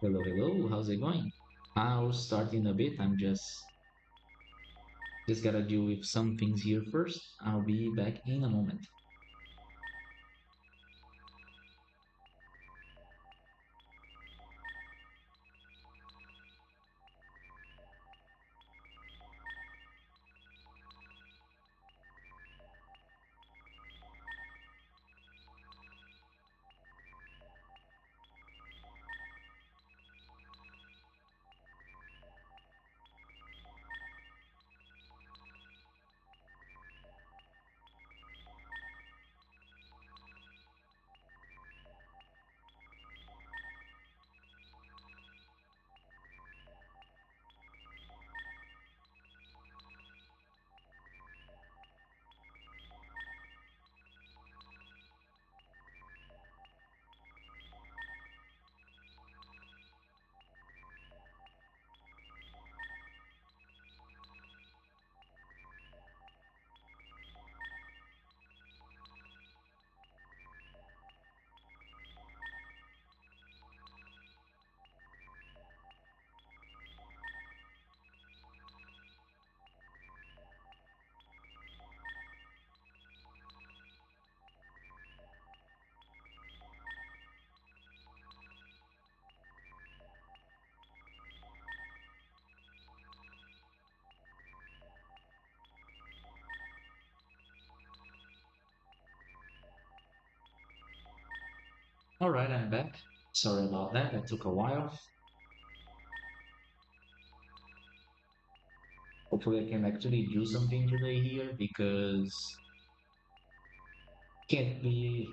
Hello, hello. How's it going? I'll start in a bit. I'm just gotta deal with some things here first. I'll be back in a moment. All right, I'm back. Sorry about that. That took a while. Hopefully, I can actually do something today here because can't be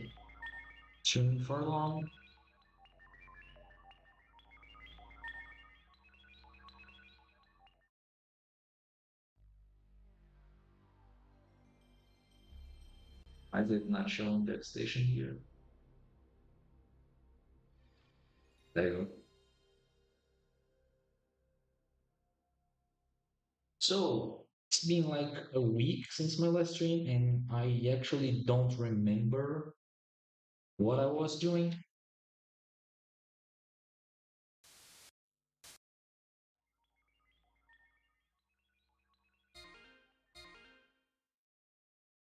streaming for long. I did not show the station here. There you go. So it's been like a week since my last stream, and I actually don't remember what I was doing.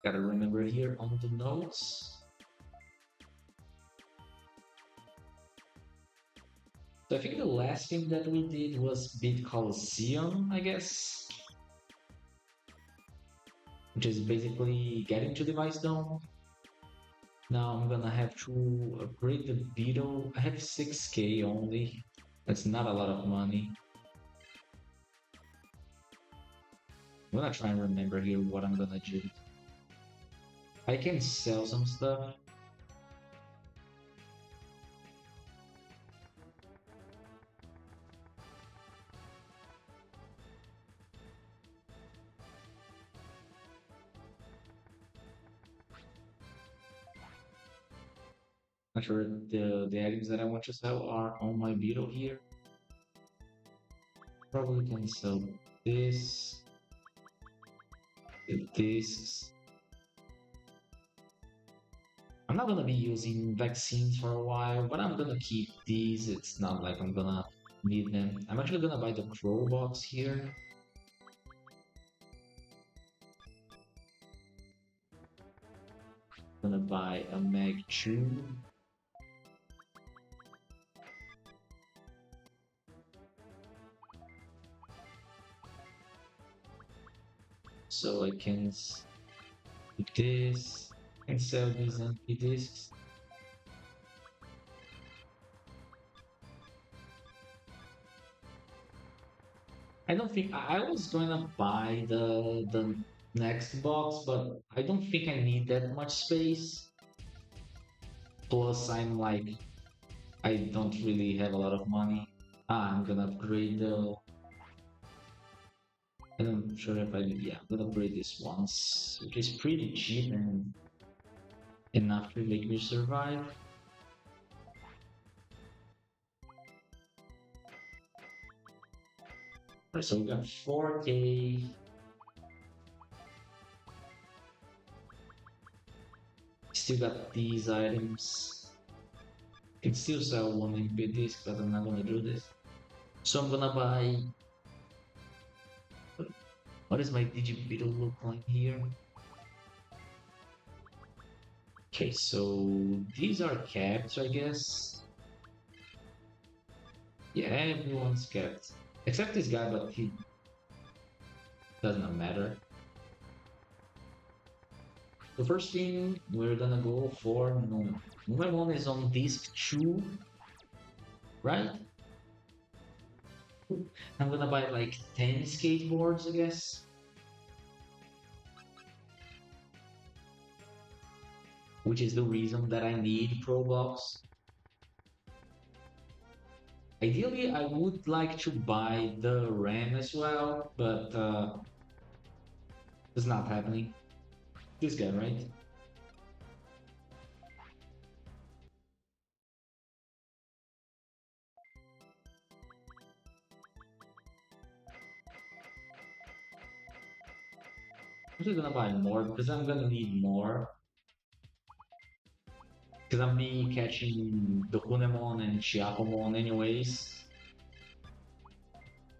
Gotta remember here on the notes. So I think the last thing that we did was beat Colosseum, I guess, which is basically getting to Device Dome. Now I'm gonna have to upgrade the Beetle. I have 6k only. That's not a lot of money. I'm gonna try and remember here what I'm gonna do. I can sell some stuff. Not sure the items that I want to sell are on my Beetle here. Probably can sell this, this. I'm not gonna be using vaccines for a while, but I'm gonna keep these. It's not like I'm gonna need them. I'm actually gonna buy the crow box here. Gonna buy a mag 2 so I can keep this and sell these empty discs. I don't think I was gonna buy the next box, but I don't think I need that much space. Plus, I'm like I don't really have a lot of money. I'm gonna upgrade the. I'm sure if I yeah, I'm gonna upgrade this once, which is pretty cheap and enough to make me survive. Alright, so we got 4k. Still got these items. Can still sell one MP disc, but I'm not gonna do this. So I'm gonna buy. What does my Digibeetle look like here? Okay, so these are capped, I guess. Yeah, everyone's capped. Except this guy, but he doesn't matter. The first thing we're gonna go for no. Number one is on disc 2, right? I'm gonna buy like 10 skateboards, I guess. Which is the reason that I need Pro Box. Ideally, I would like to buy the RAM as well, but it's not happening. This guy, right? I'm just gonna buy more because I'm gonna need more. Because I'm be catching the Kunemon and Chiapomon anyways.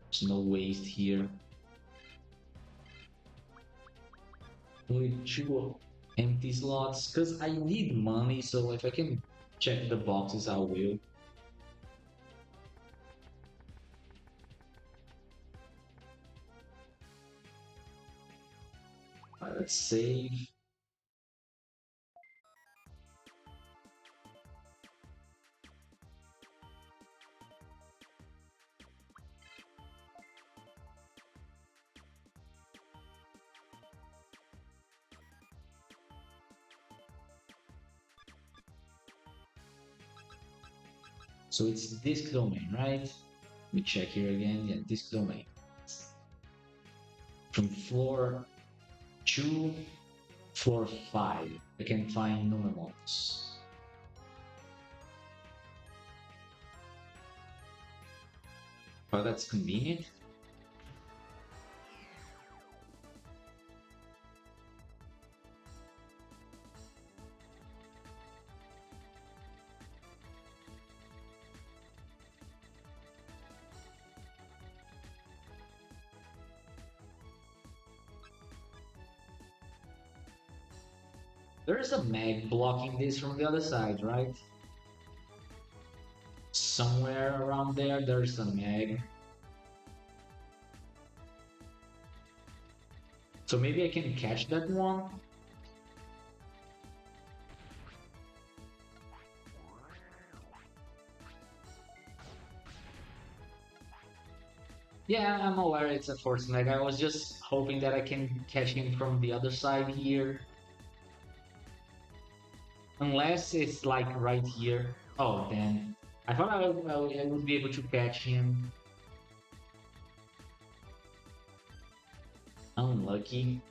There's no waste here. With two empty slots because I need money, so if I can check the boxes, I will. Let's save. So it's disk domain, right? Let me check here again. Yeah, disk domain. From floor 2, floor 5, I can find Numemons. Oh, that's convenient. There's a mag blocking this from the other side, right? Somewhere around there, there's a mag. So maybe I can catch that one. Yeah, I'm aware it's a force mag. I was just hoping that I can catch him from the other side here. Unless it's like right here. Oh, then. I thought I would be able to catch him. Unlucky.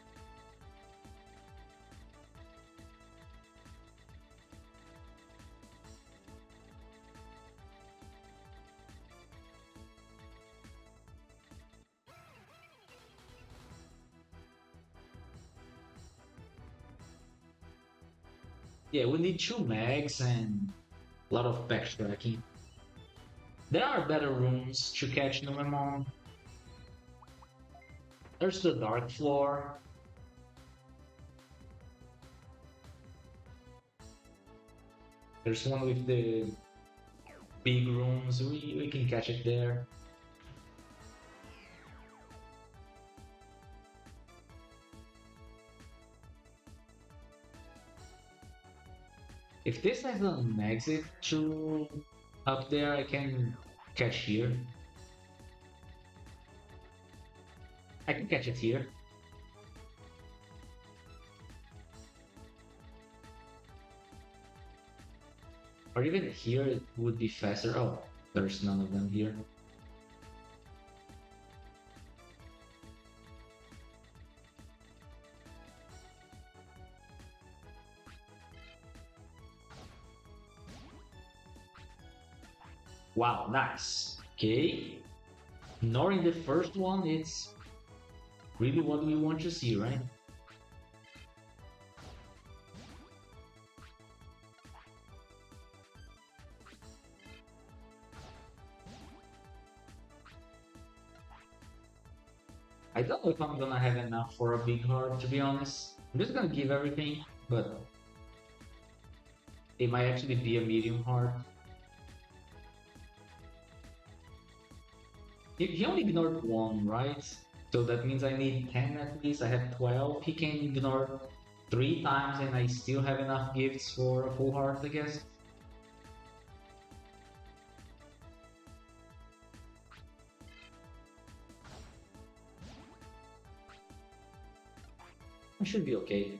Yeah, we need two mags and a lot of backtracking. There are better rooms to catch Numemon. There's the dark floor. There's one with the big rooms. We can catch it there. If this has an exit to up there, I can catch here. I can catch it here. Or even here, it would be faster. Oh, there's none of them here. Wow, nice. Okay. Ignoring the first one, it's really what we want to see, right? I don't know if I'm gonna have enough for a big heart, to be honest. I'm just gonna give everything, but it might actually be a medium heart. He only ignored one, right? So that means I need 10 at least. I have 12. He can ignore 3 times and I still have enough gifts for a full heart, I guess. I should be okay.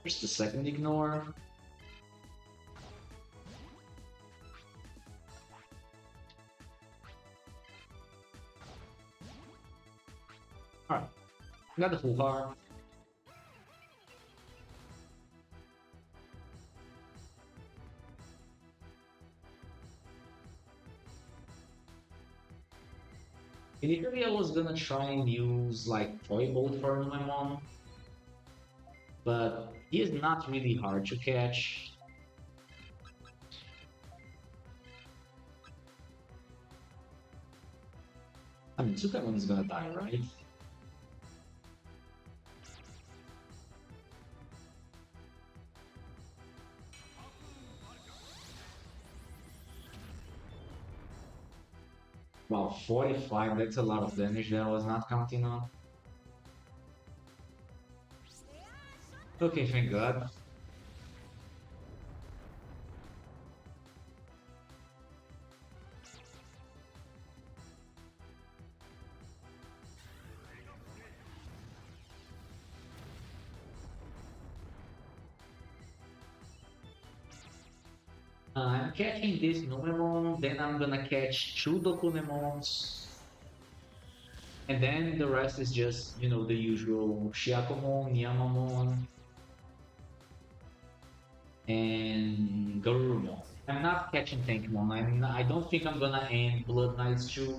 Here's the second ignore. Alright, got the full heart. Initially, I was gonna try and use like Toy Bolt for my mom, but he is not really hard to catch. I mean, Superman is gonna die, right? Wow, 45, that's a lot of damage that I was not counting on. Okay, thank God. I'm catching this Numemon, then I'm gonna catch two Dokunemons, and then the rest is just, the usual Shiakomon, Yamamon, and Garurumon. I'm not catching Tankmon. I don't think I'm gonna end Blood Knights 2,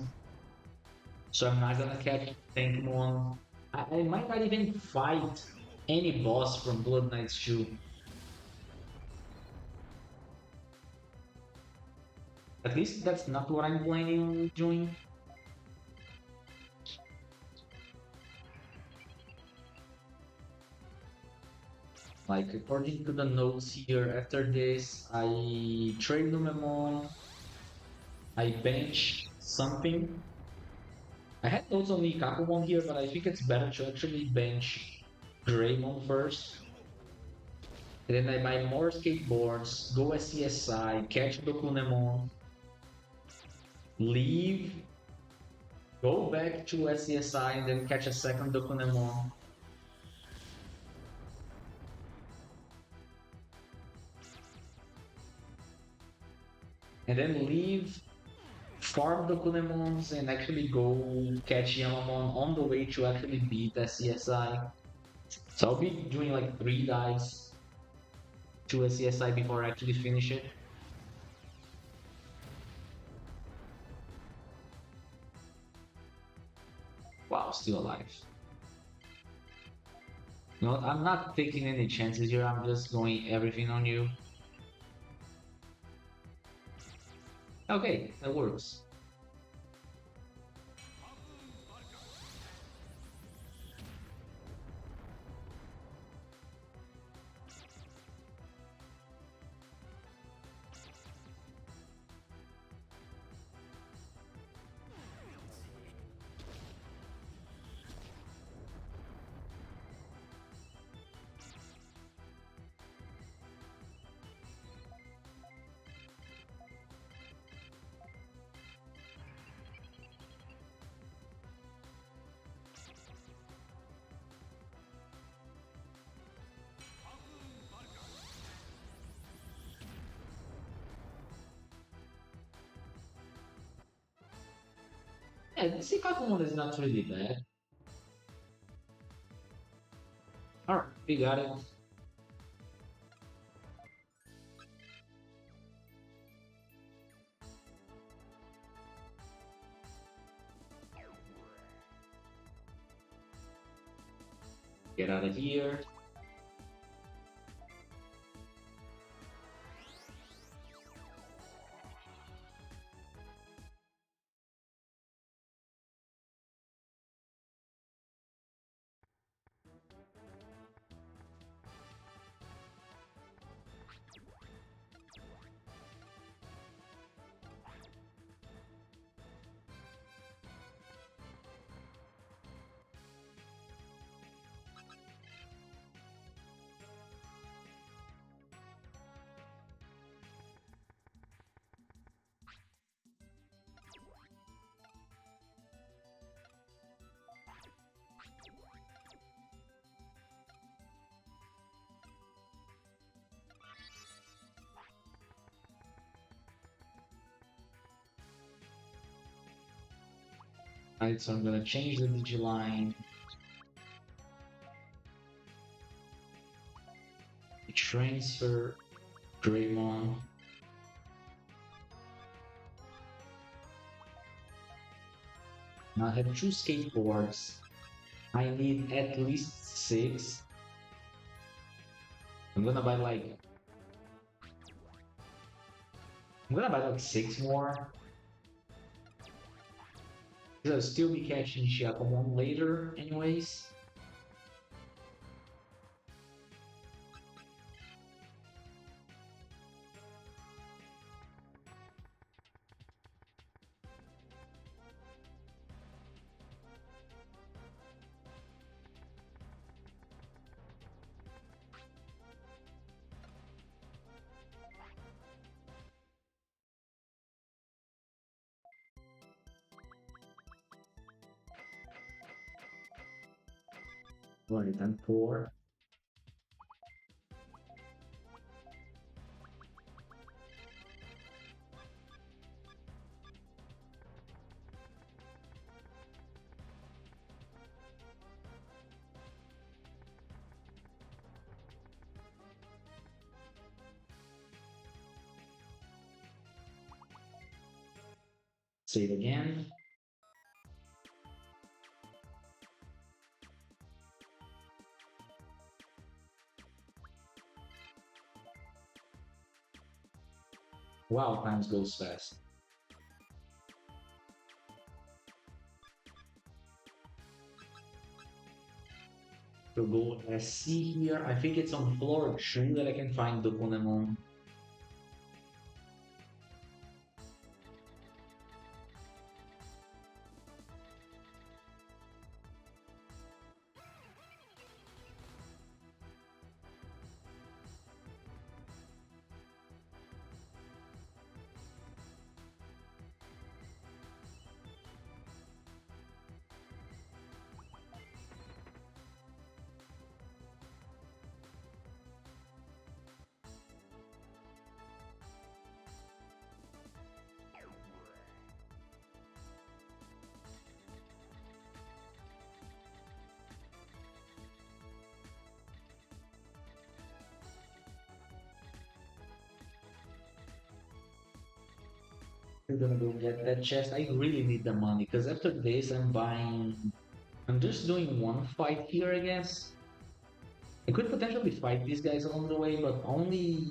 so I'm not gonna catch Tankmon. I might not even fight any boss from Blood Knights 2. At least that's not what I'm planning on doing. Like, according to the notes here, after this, I trade Numemon, I bench something. I had notes on the Kakumon here, but I think it's better to actually bench Greymon first. And then I buy more skateboards, go SCSI, catch Dokunemon, leave, go back to SCSI, and then catch a second Dokunemon. And then leave, farm Dokunemons, and actually go catch Yamamon on the way to actually beat SCSI. So I'll be doing like 3 dives to SCSI before I actually finish it. Wow, still alive. You know what? I'm not taking any chances here. I'm just going everything on you. Okay, that works. Yeah, the Sikakumon is not really bad. Alright, we got it. Get out of here. Right, so I'm gonna change the Digiline, transfer Draymond. Now I have two skateboards. I need at least six. I'm gonna buy like six more. Because I'll still be catching Shiakomon later, anyways. Right, and four. Say it again. Wow, times goes fast. So go SC here. I think it's on floor two that I can find the Kunemon. I'm gonna go get that chest. I really need the money because after this, I'm buying. I'm just doing one fight here, I guess. I could potentially fight these guys along the way, but only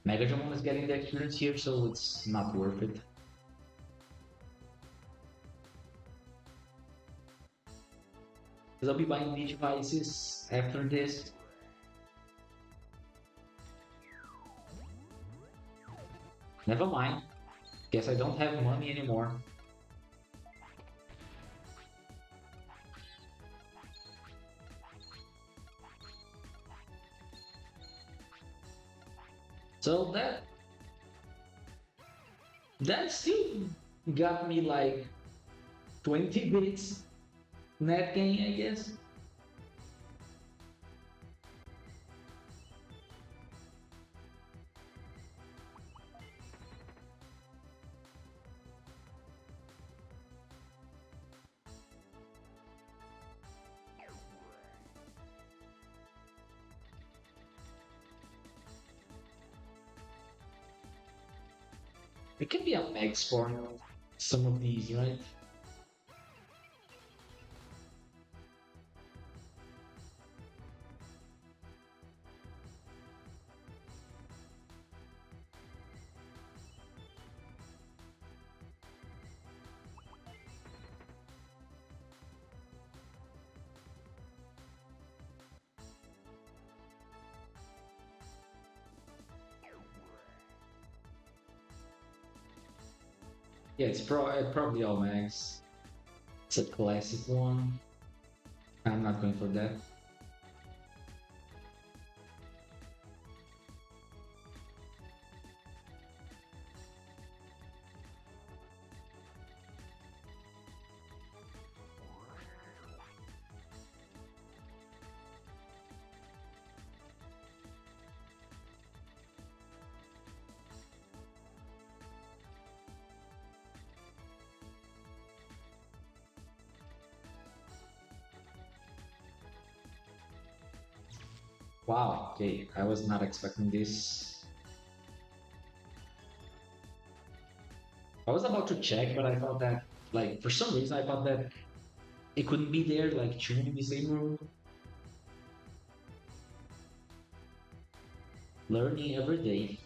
Megadramon is getting the experience here, so it's not worth it. Because I'll be buying these devices after this. Never mind. Guess I don't have money anymore. So that still got me like 20 bits net gain, I guess. It can be a max for some of these, right? Yeah, probably all max. It's a classic one. I'm not going for that. Wow, okay, I was not expecting this. I was about to check, but I thought that, like, for some reason, I thought that it couldn't be there, like, two in the same room. Learning every day.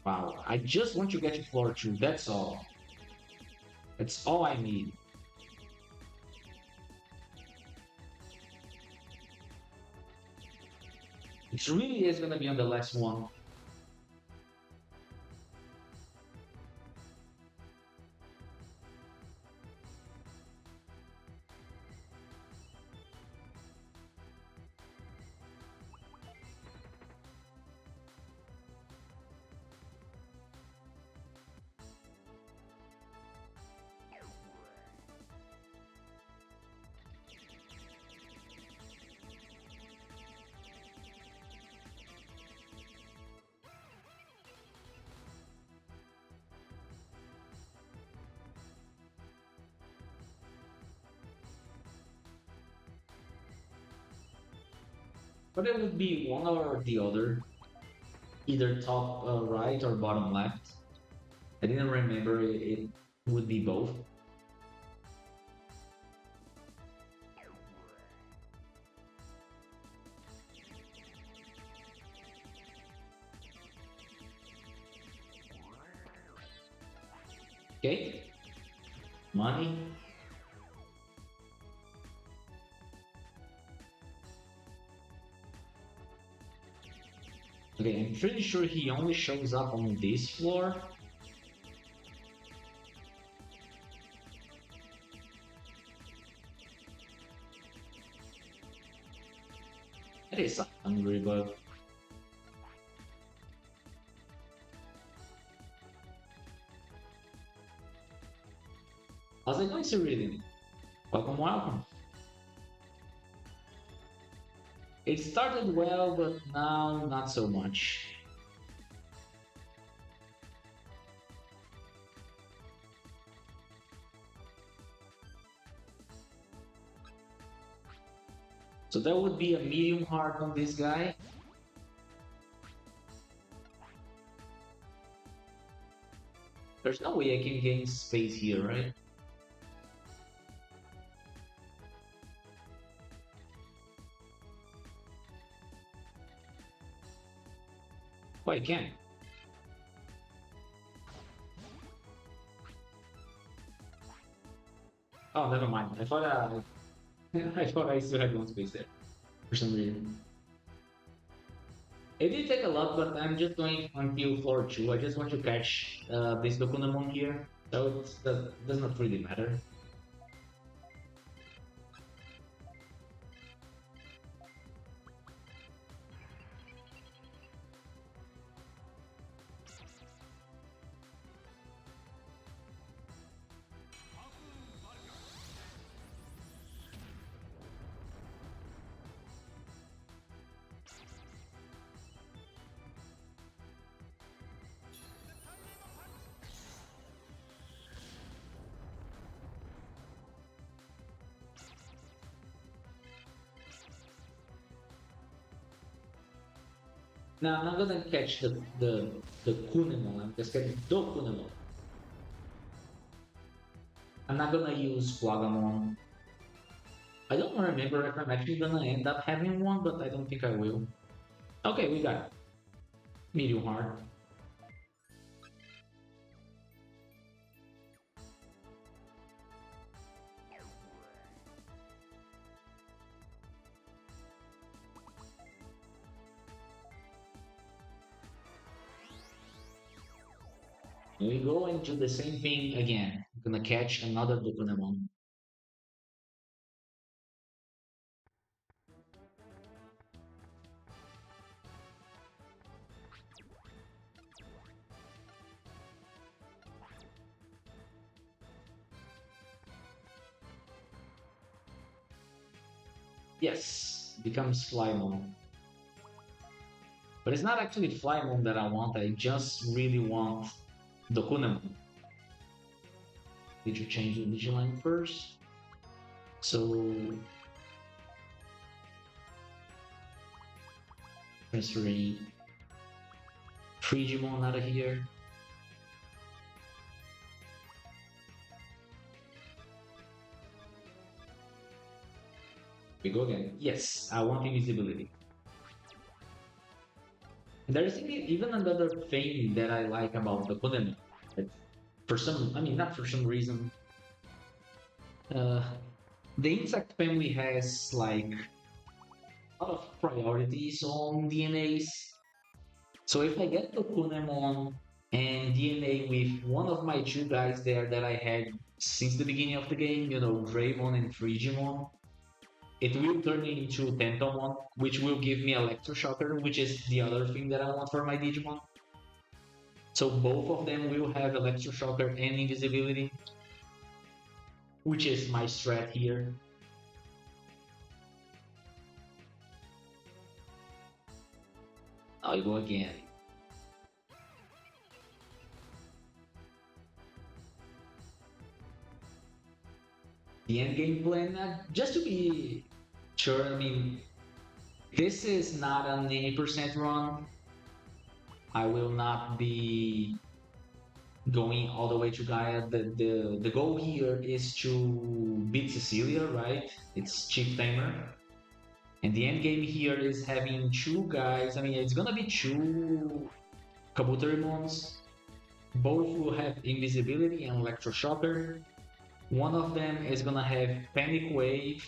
Wow, I just want to get to floor two. That's all. That's all I need. It really is gonna be on the last one. But it would be one or the other, either top right or bottom left. I didn't remember it would be both. Okay, money. Okay, I'm pretty sure he only shows up on this floor. It is hungry, but how's it going, Ceridian? Welcome, welcome. It started well, but now not so much. So that would be a medium hard on this guy. There's no way I can gain space here, right? Oh, I can. Oh, never mind. I thought I thought I still had one space there for some reason. It did take a lot, but I'm just going until floor two. I just want to catch this Dokunamon here, so that does not really matter. Now I'm not gonna catch the Kunemon. I'm just getting Dokunemon. I'm not gonna use Quagamon. I don't remember if I'm actually gonna end up having one, but I don't think I will. Okay, we got medium hard. And we go into the same thing again. I'm gonna catch another Dokunemon. Yes, becomes Flymon. But it's not actually Flymon that I want. I just really want the Kunemon. Did you change the Digiline first? So transferring Frigimon out of here. We go again. Yes, I want invisibility. There's even another thing that I like about the Kunemon. For some, I mean, not for some reason, uh, the insect family has like a lot of priorities on DNAs. So if I get the Kunemon and DNA with one of my two guys there that I had since the beginning of the game, you know, Draymon and Frigimon, it will turn into Tentomon, which will give me Electroshocker, which is the other thing that I want for my Digimon. So both of them will have Electroshocker and Invisibility, which is my strat here. I'll go again. The end game plan, just to be sure, I mean, this is not an 80% run. I will not be going all the way to Gaia. The goal here is to beat Cecilia, right? It's Chief Tamer. And the end game here is having two guys. I mean, it's gonna be two Kabuterimons. Both will have invisibility and electroshocker. One of them is gonna have panic wave,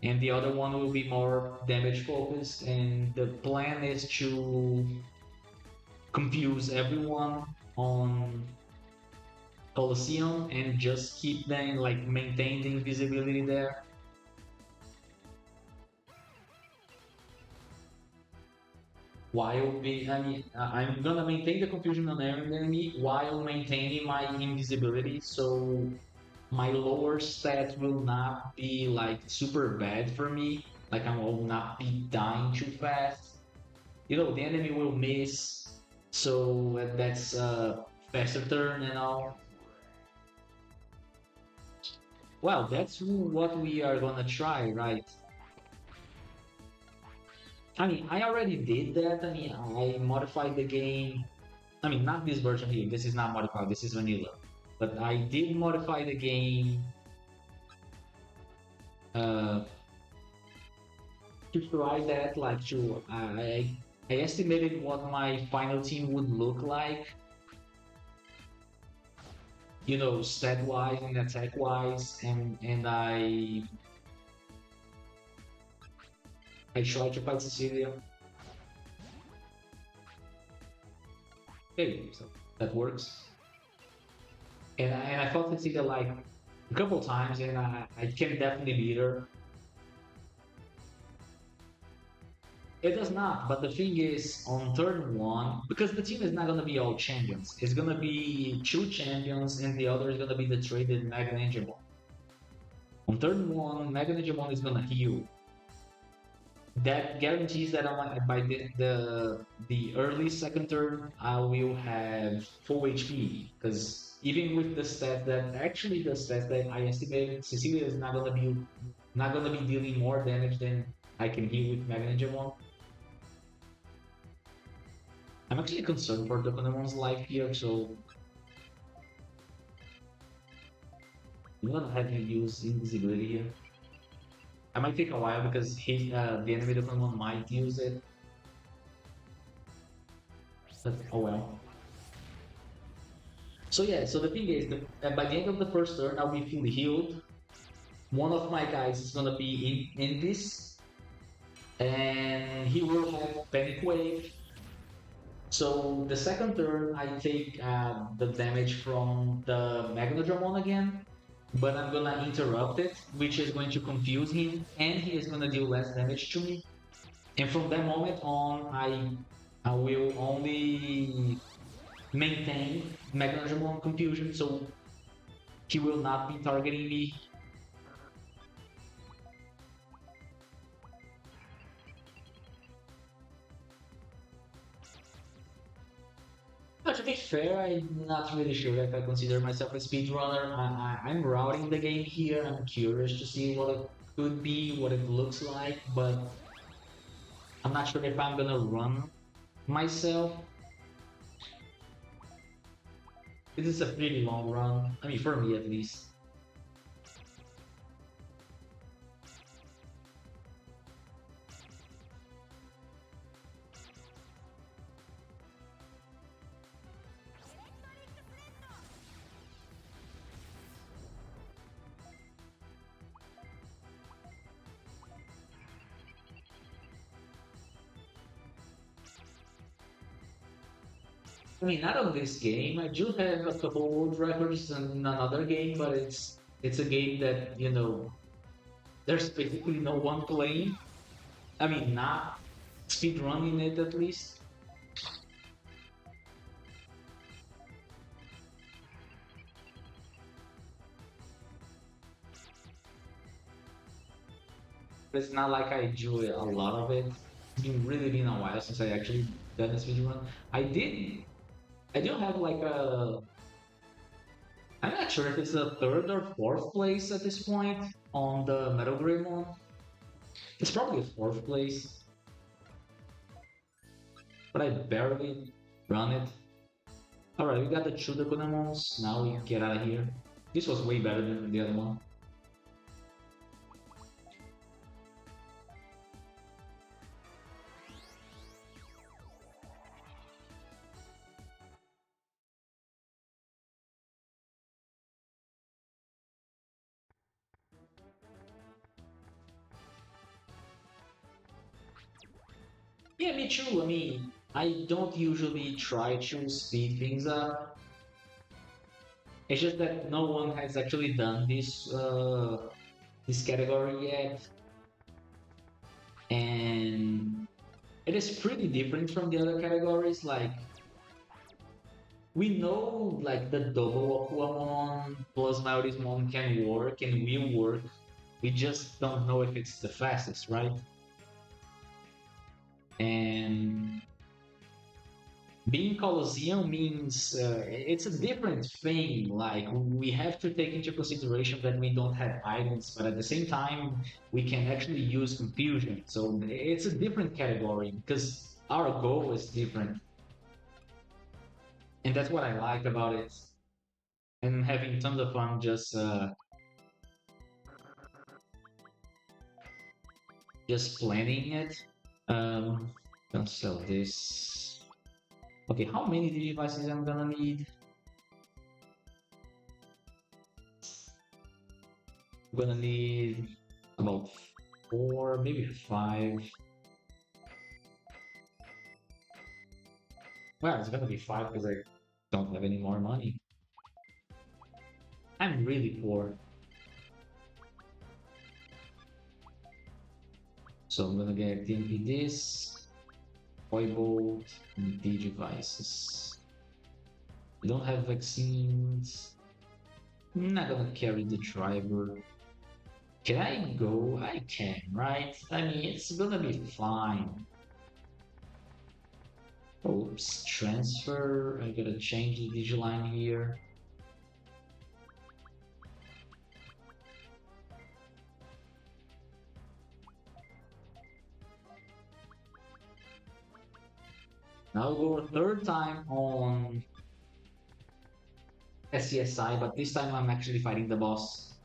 and the other one will be more damage focused. And the plan is to confuse everyone on Colosseum and just keep them like maintain the invisibility there. While being, I mean, I'm gonna maintain the confusion on every enemy while maintaining my invisibility, so my lower stats will not be like super bad for me. Like I will not be dying too fast. You know, the enemy will miss, so that's faster turn and all. Well, that's what we are gonna try, right? I mean, I already did that. I mean, I modified the game. I mean, not this version here. This is not modified. This is vanilla. But I did modify the game uh, to try that. Like to I estimated what my final team would look like. You know, stat wise and attack wise, and I tried to fight Cecilia. Okay, so that works. And I fought Cecilia like a couple times, and I can definitely beat her. It does not, but the thing is, on turn one, because the team is not gonna be all champions, it's gonna be two champions, and the other is gonna be the traded Mega Ninjamon. On turn one, Mega Ninjamon is gonna heal. That guarantees that by the early second turn, I will have full HP. Because even with the stats that actually the stats that I estimated, Cecilia is not gonna be dealing more damage than I can heal with Mega Ninjamon. I'm actually concerned for Dokonemon's life here, so I'm gonna have him use invisibility here. I might take a while because the enemy Dokonemon might use it, but oh well. So yeah, so the thing is, by the end of the first turn, I'll be fully healed. One of my guys is gonna be in this, and he will have Panic Wave. So the second turn, I take the damage from the Magnadramon again, but I'm gonna interrupt it, which is going to confuse him, and he is gonna deal less damage to me. And from that moment on, I will only maintain Magnadramon confusion, so he will not be targeting me. fair, I'm not really sure if I consider myself a speedrunner. I'm routing the game here. I'm curious to see what it could be, what it looks like, but I'm not sure if I'm gonna run myself. It is a pretty long run. I mean, for me at least. I mean, not on this game. I do have a couple world records in another game, but it's a game that there's basically no one playing. I mean, not speedrunning it at least. It's not like I do a lot of it. It's been a while since I actually done a speedrun. I do have like a I'm not sure if it's the third or fourth place at this point on the Metal Gray one. It's probably a fourth place, but I barely run it. Alright, we got the two Dakonamons. Now we get out of here. This was way better than the other one. Yeah, me too. I mean, I don't usually try to speed things up. It's just that no one has actually done this category yet, and it is pretty different from the other categories. Like we know, like the double Aquamon plus Naurismon can work and will work. We just don't know if it's the fastest, right? And being Colosseum means it's a different thing. Like we have to take into consideration that we don't have items, but at the same time, we can actually use confusion. So it's a different category because our goal is different, and that's what I like about it. And having tons of fun just planning it. Gonna sell this. Okay, how many devices I'm gonna need? I'm gonna need about four, maybe five. Well, it's gonna be five because I don't have any more money. I'm really poor. So I'm gonna get TMP this, Bolt, and D devices. I don't have vaccines. I'm not gonna carry the driver. Can I go? I can, right? I mean, it's gonna be fine. Oops, transfer. I gotta change the Digiline here. Now I'll go a third time on SCSI, but this time I'm actually fighting the boss,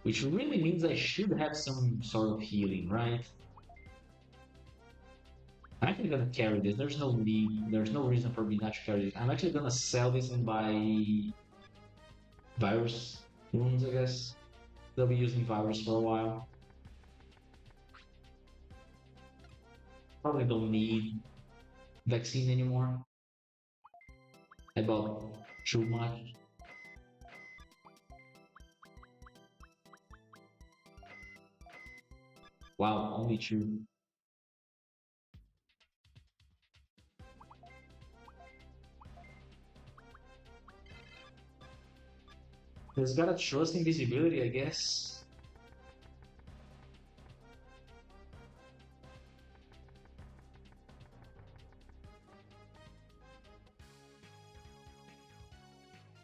which really means I should have some sort of healing, right? I'm actually gonna carry this. There's no need, there's no reason for me not to carry this. I'm actually gonna sell this and buy virus wounds, I guess. They'll be using virus for a while. Probably don't need vaccine anymore. I bought too much. Wow, only two. There's gotta trust invisibility, I guess.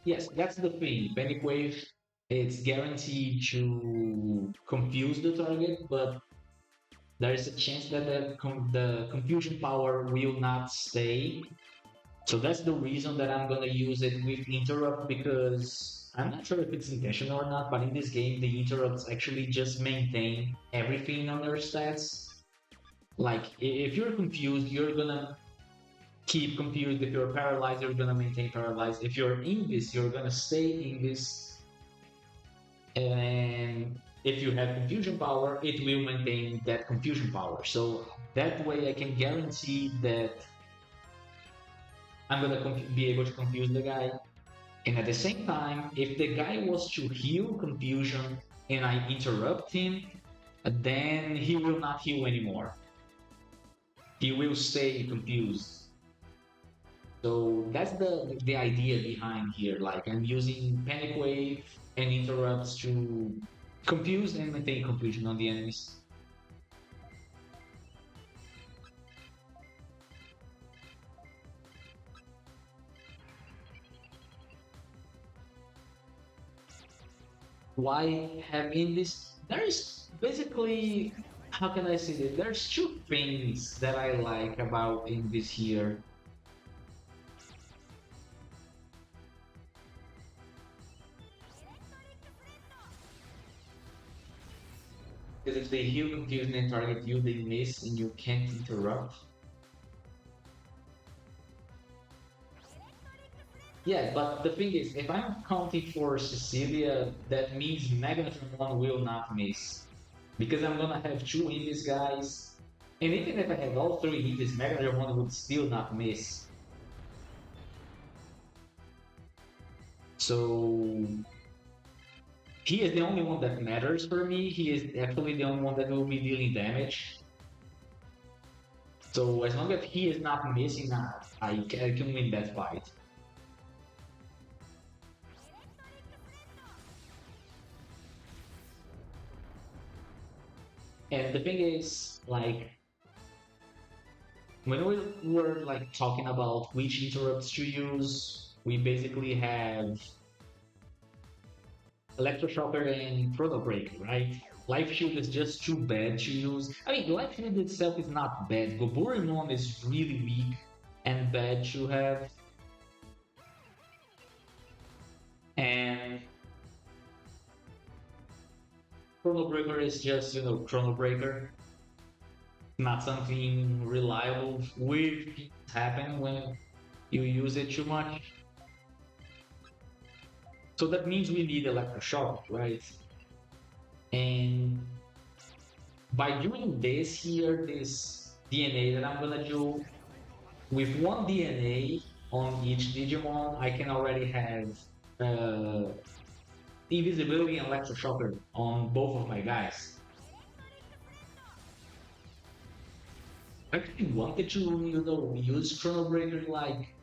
Yes, that's the thing. Panic Wave, it's guaranteed to confuse the target, but there is a chance that the confusion power will not stay. So that's the reason that I'm gonna use it with interrupt because I'm not sure if it's intentional or not, but in this game the interrupts actually just maintain everything on their stats. Like if you're confused, you're gonna keep confused. If you're paralyzed, you're gonna maintain paralyzed. If you're invis, you're gonna stay invis. And if you have confusion power, it will maintain that confusion power. So that way I can guarantee that I'm gonna be able to confuse the guy. And at the same time, if the guy was to heal confusion and I interrupt him, then he will not heal anymore. He will stay confused. So that's the idea behind here. Like I'm using panic wave and interrupts to confuse and maintain confusion on the enemies. Why having this? There's basically, how can I say this? There's two things that I like about in this here. Because if they heal confusion and target you, they miss and you can't interrupt. Yeah, but the thing is, if I'm counting for Cecilia, that means Megatron 1 will not miss. Because I'm gonna have two Indies guys. And even if I had all three Indies, Megatron 1 would still not miss. So he is the only one that matters for me. He is actually the only one that will be dealing damage. So as long as he is not missing, I can win that fight. And the thing is, like, when we were like talking about which interrupts to use, we basically have Electroshocker and Chrono Breaker, right? Life Shield is just too bad to use. I mean, Life Shield itself is not bad. Goburimon is really weak and bad to have. And Chrono Breaker is just, Chrono Breaker. Not something reliable. Weird things happen when you use it too much. So that means we need Electroshock, right? And by doing this here, this DNA that I'm gonna do, with one DNA on each Digimon, I can already have uh, invisibility and electroshocker on both of my guys. I actually wanted to, use Chrono Breaker like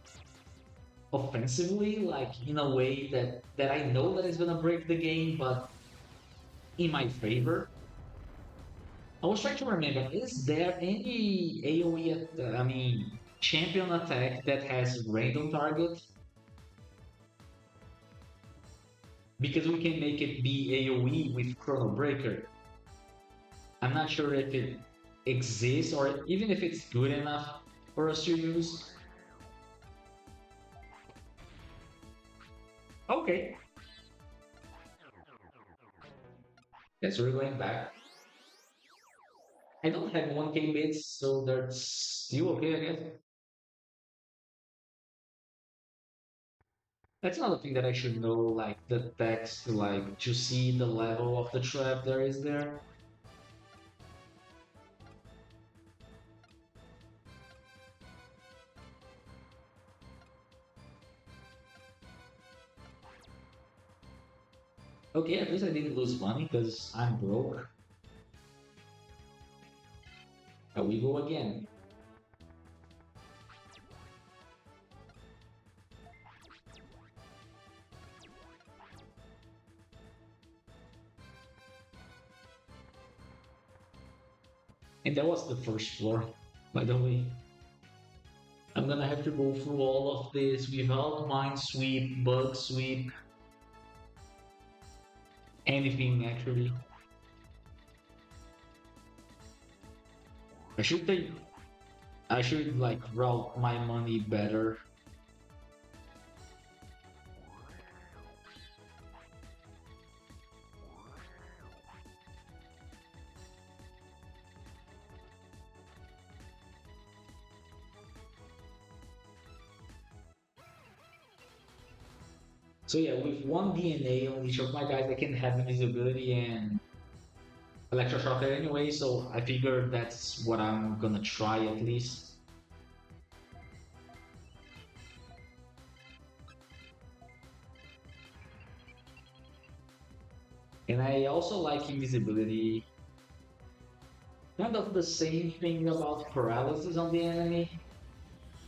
offensively, like in a way that I know that it's gonna break the game, but in my favor. I was trying to remember, is there any AoE, I mean, champion attack that has random target? Because we can make it be AoE with Chrono Breaker. I'm not sure if it exists or even if it's good enough for us to use. Okay. Yes, we're going back. I don't have 1k bits, so that's still okay, I guess. That's another thing that I should know, like the text, like to see the level of the trap there is there. Okay, at least I didn't lose money because I'm broke. We go again. And that was the first floor, by the way. I'm gonna have to go through all of this without mind sweep, bug sweep, anything actually. I should think I should like route my money better. So yeah, with one DNA on each of my guys, I can have invisibility and electroshock anyway. So I figure that's what I'm gonna try at least. And I also like invisibility. Kind of the same thing about paralysis on the enemy.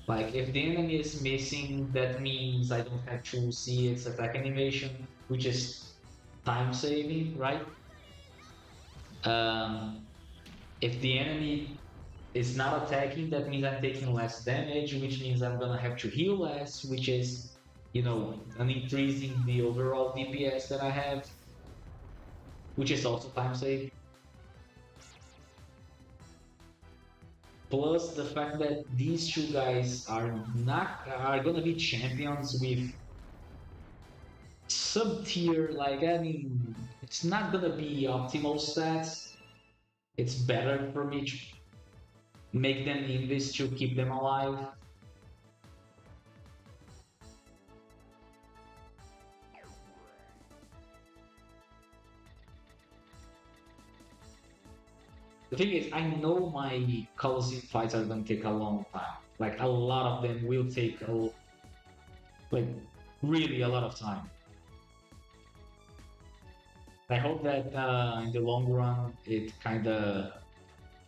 Like if the enemy is missing, that means I don't have to see its attack animation, which is time saving, right? Um, if the enemy is not attacking, that means I'm taking less damage, which means I'm gonna have to heal less, which is, an increase in the overall DPS that I have, which is also time saving. Plus the fact that these two guys are gonna be champions with sub tier. Like I mean, it's not gonna be optimal stats. It's better for me to make them invis to keep them alive. The thing is, I know my Colosseum fights are gonna take a long time. Like a lot of them will take like really a lot of time. I hope that in the long run it kind of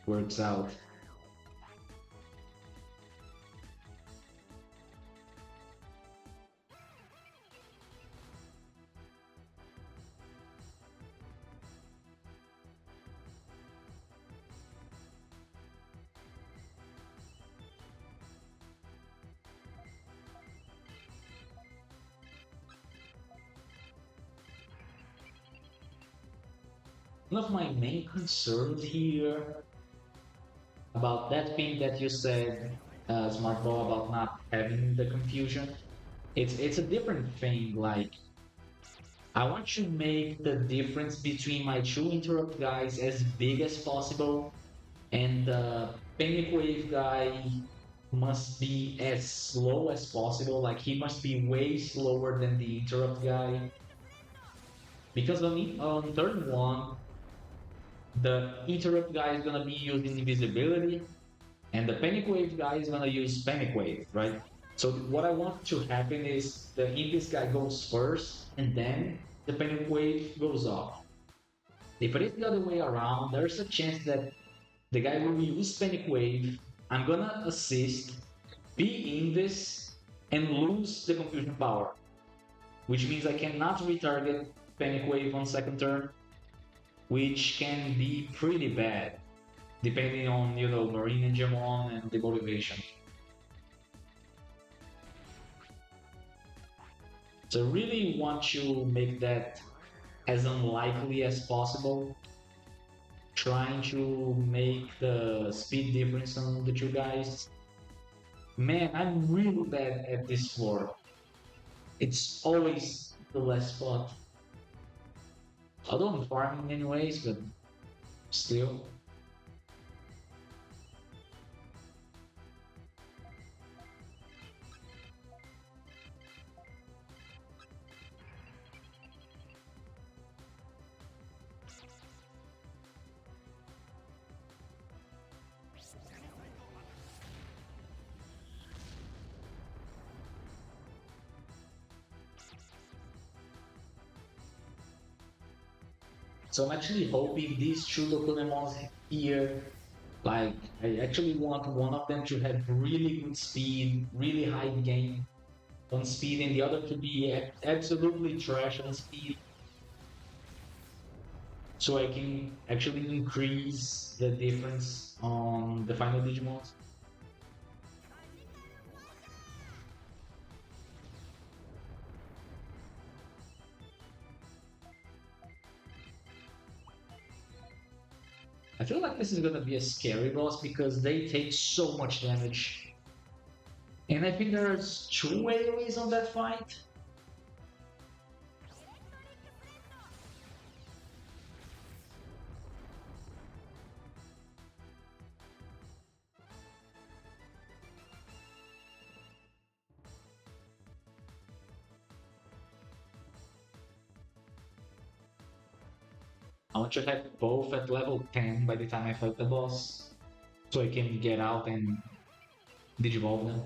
works out. One of my main concerns here about that thing that you said, Smart Ball, about not having the confusion, it's a different thing. Like I want to make the difference between my two interrupt guys as big as possible, and the panic wave guy must be as slow as possible. Like he must be way slower than the interrupt guy, because on turn one, the interrupt guy is gonna be using invisibility, and the panic wave guy is gonna use panic wave, right? So what I want to happen is the Invis guy goes first, and then the panic wave goes off. If it is the other way around, there's a chance that the guy will use panic wave. I'm gonna assist, be Invis, and lose the confusion power, which means I cannot retarget panic wave on second turn, which can be pretty bad depending on Marine and Gemon and the motivation. So really want to make that as unlikely as possible, trying to make the speed difference on the two guys. Man, I'm really bad at this floor. It's always the last spot. Although I'm farming anyways, but still. So I'm actually hoping these two Locolemons here, like I actually want one of them to have really good speed, really high gain on speed, and the other to be absolutely trash on speed, so I can actually increase the difference on the final Digimons. I feel like this is gonna be a scary boss because they take so much damage. And I think there's two AoEs on that fight. I want to have both at level 10 by the time I fight the boss. So I can get out and digivolve them.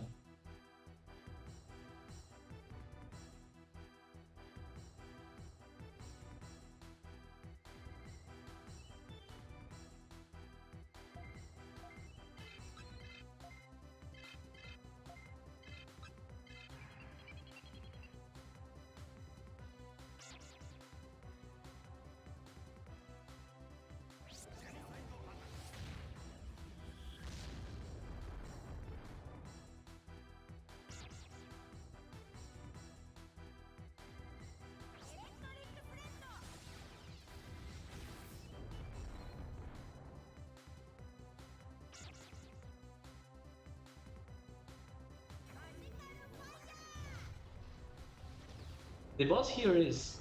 The boss here is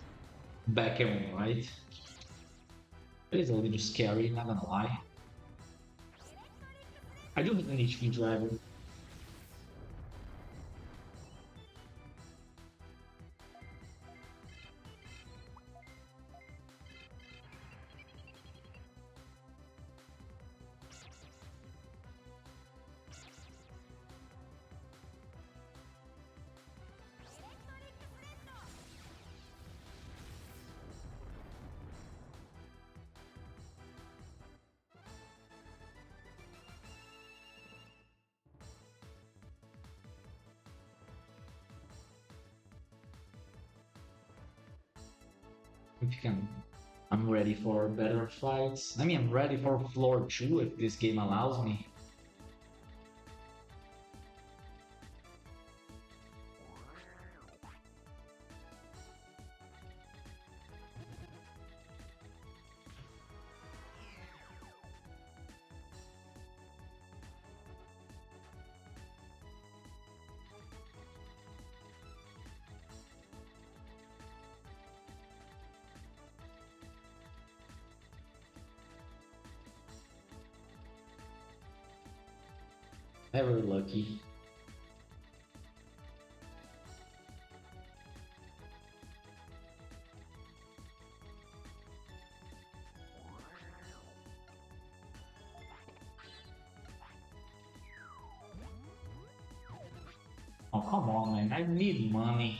Beckham, right? It is a little scary, not gonna lie. I do have an HP driver. If you can, I'm ready for better fights. I mean, I'm ready for floor 2 if this game allows me. Ever lucky. Oh, come on, man. I need money.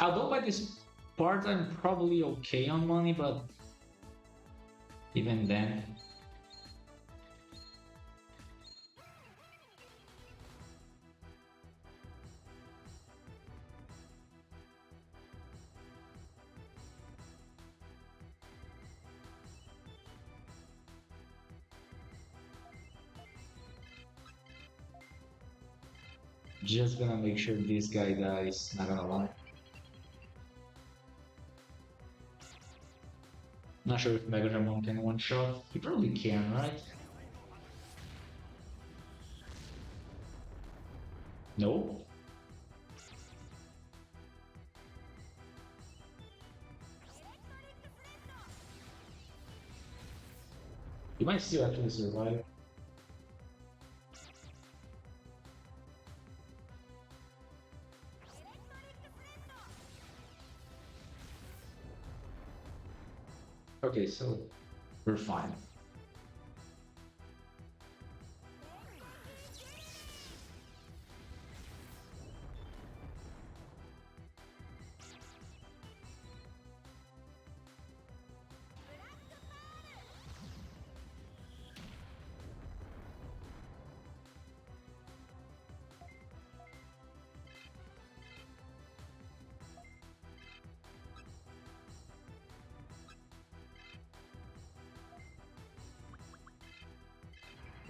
Although by this part, I'm probably okay on money, but even then, just gonna make sure this guy dies. Not gonna lie. Not sure if Mega Dramon can one shot. He probably can, right? No? He might still actually survive. Okay, so we're fine.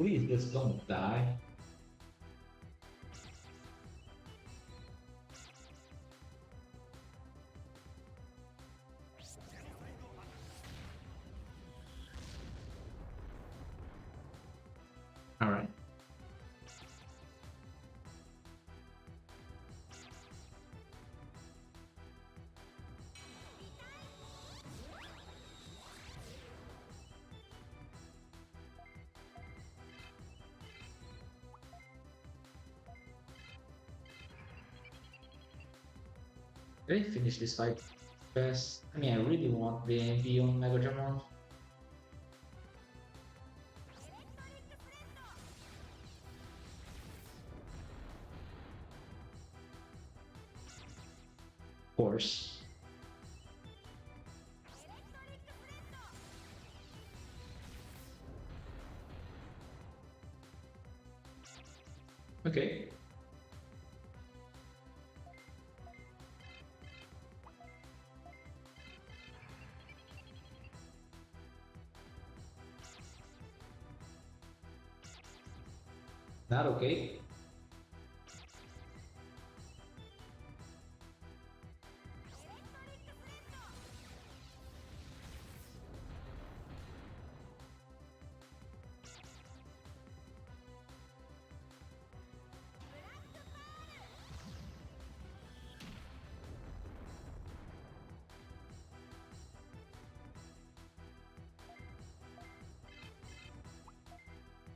Please just don't die. Did I finish this fight fast? I mean, I really want the AMP on Mega Dramon. Of course. Okay. Not okay.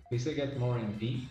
At least I get more MP.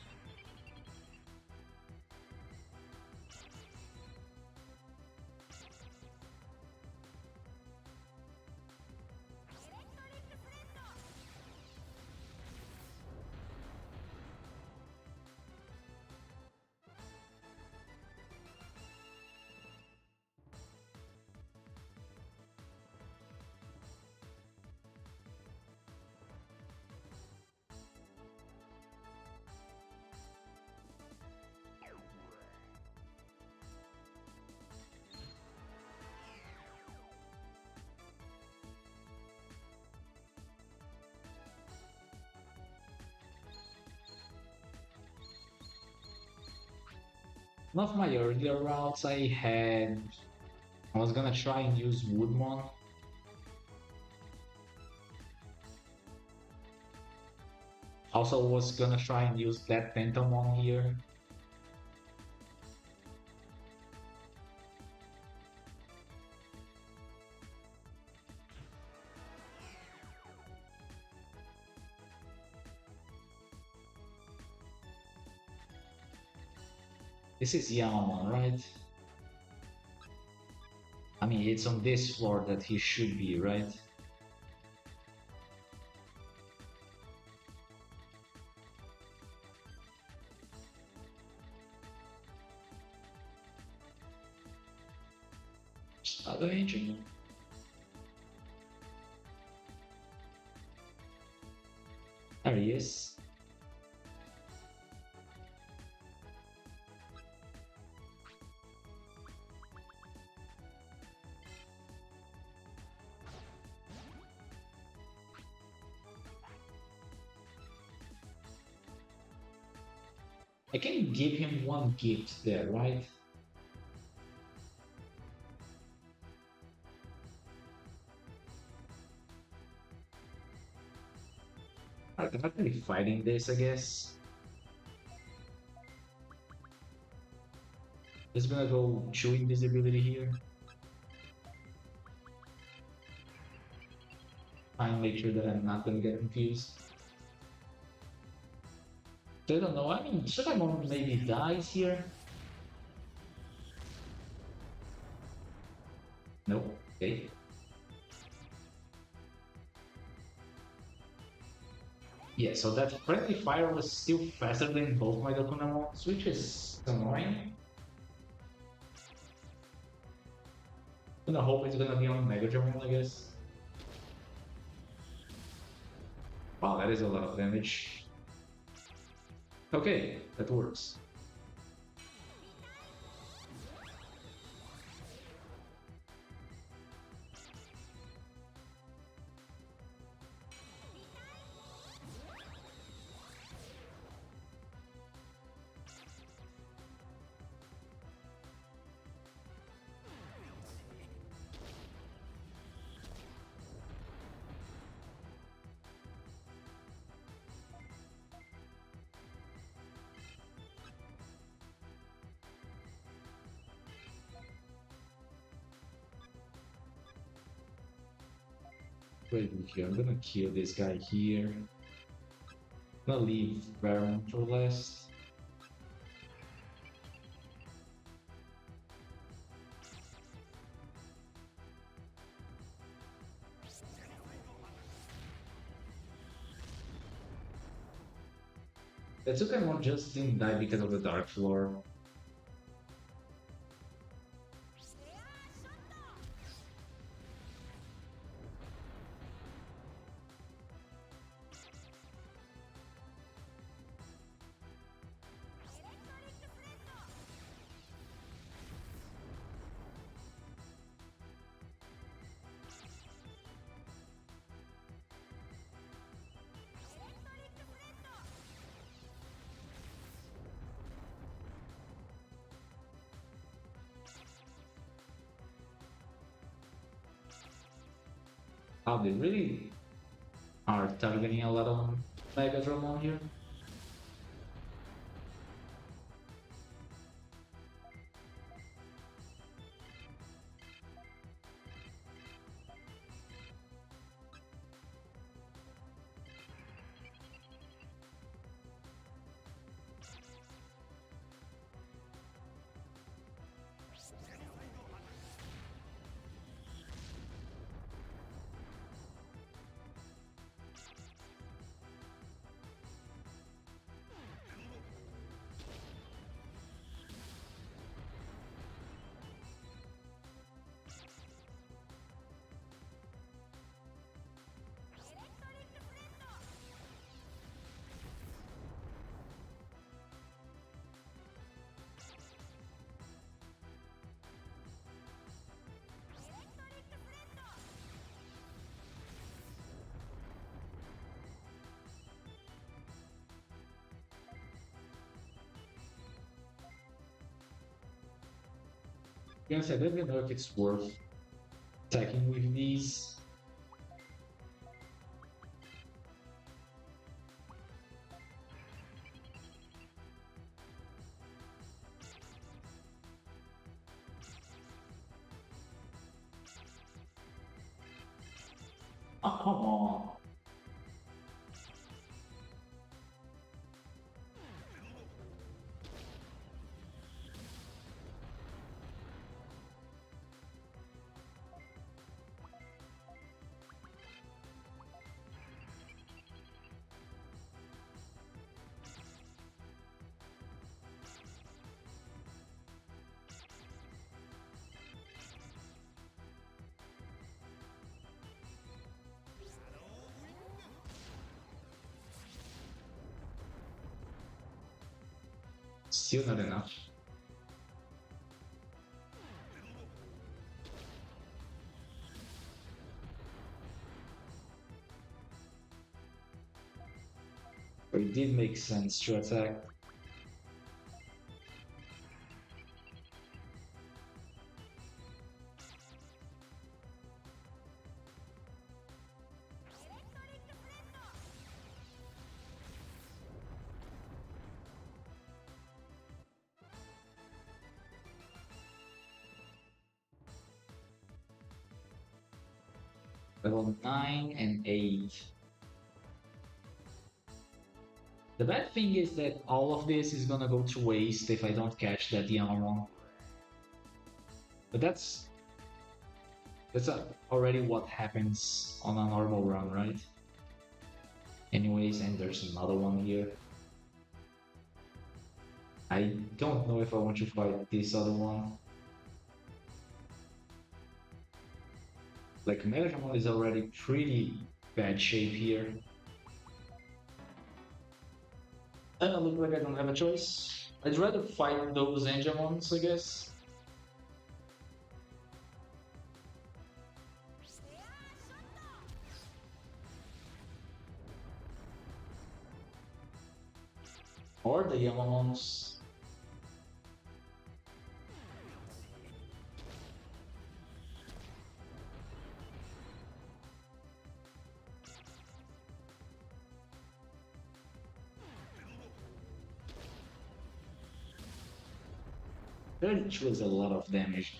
One of my earlier routes I was gonna try and use Woodmon. Also was gonna try and use that Pentamon here. This is Yamamon, right? I mean, it's on this floor that he should be, right? Other engine. There he is. I can give him one gift there, right? I'm not really fighting this, I guess. Just gonna go chew invisibility here. Try and make sure that I'm not gonna get confused. I don't know. I mean, Sugamon maybe dies here. Nope. Okay. Yeah, so that friendly fire was still faster than both my Dokunamons, which is annoying. I'm gonna hope it's gonna be on Mega Dramon, I guess. Wow, that is a lot of damage. Okay, that works. Wait here, I'm gonna kill this guy here. I'm gonna leave Baron for last. The Tsukemon just didn't die because of the Dark Floor. Oh, they really are targeting a lot of Mega Dramon here. Yes, I don't even know if it's worth attacking with these. Oh, come on. Still not enough. But it did make sense to attack. Level 9 and 8. The bad thing is that all of this is gonna go to waste if I don't catch that Yamamon. But that's already what happens on a normal run, right? Anyways, and there's another one here. I don't know if I want to fight this other one. Like, Megamon is already pretty bad shape here. And it looks like I don't have a choice. I'd rather fight those Angemons, I guess. Or the Yamamons. That was a lot of damage.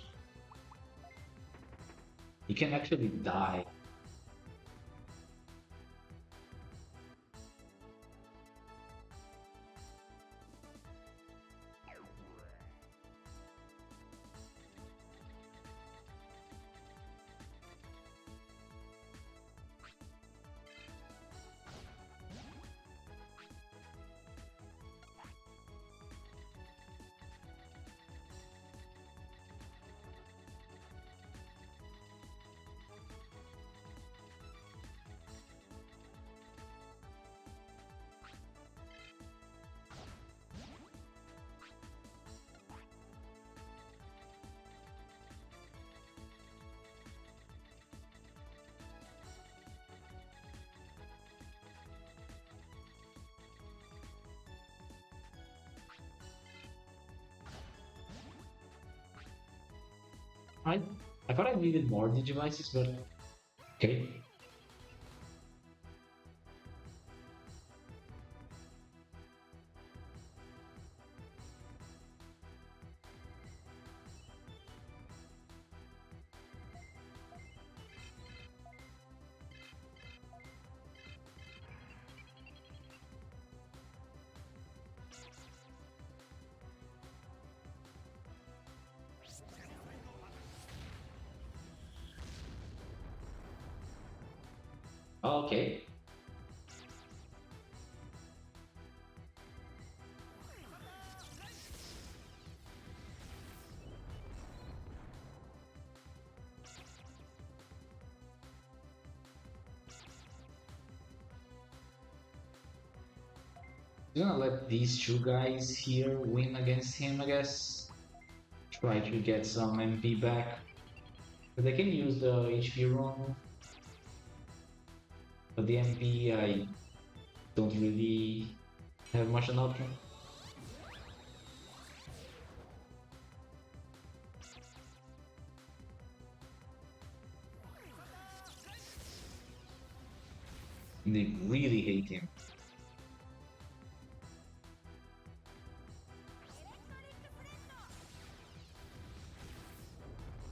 He can actually die. I I thought I needed more Digivices, but okay. Okay. Gonna let these two guys here win against him, I guess. Try to get some MP back. But they can use the HP run, but the MP I don't really have much an option. They really hate him.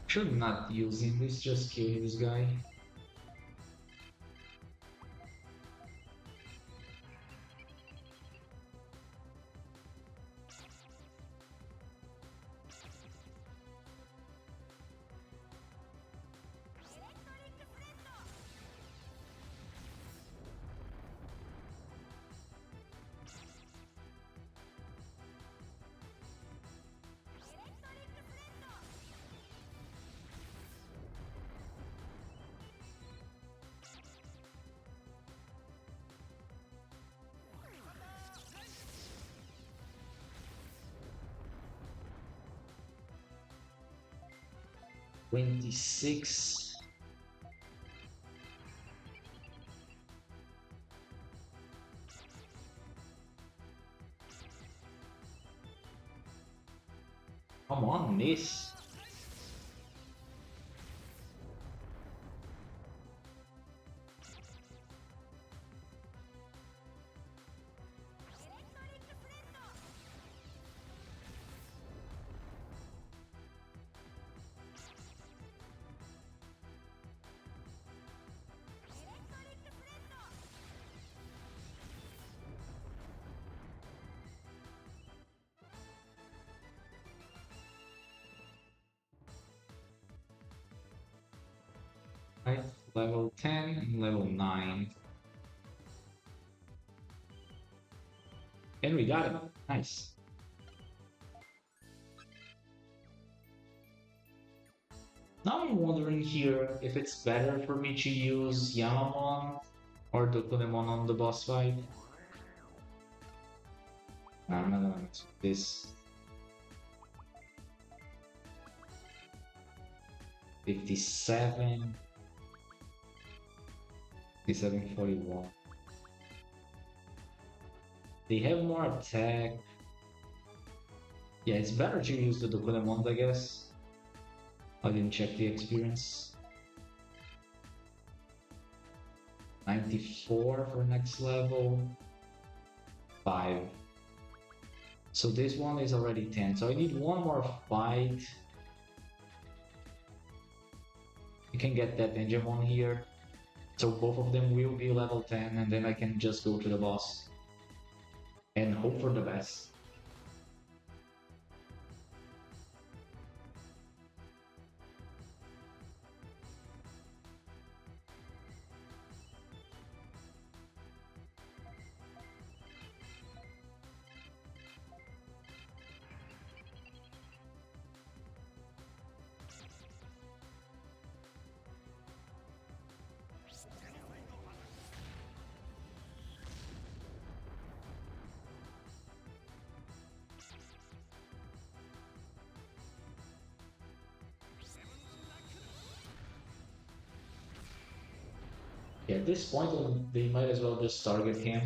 Should not use him, let's just kill this guy. $26. Come on, miss. Right, level 10 and level 9. And we got it. Nice. Now I'm wondering here if it's better for me to use Yamamon or Dokunemon on the boss fight. I'm not gonna mess with this. 57, 5741. They have more attack. Yeah, it's better to use the Dokunemon, I guess. I didn't check the experience. 94 for next level. 5. So this one is already 10. So I need one more fight. You can get that Ninjamon here. So both of them will be level 10 and then I can just go to the boss and hope for the best. Yeah, at this point, they might as well just target him.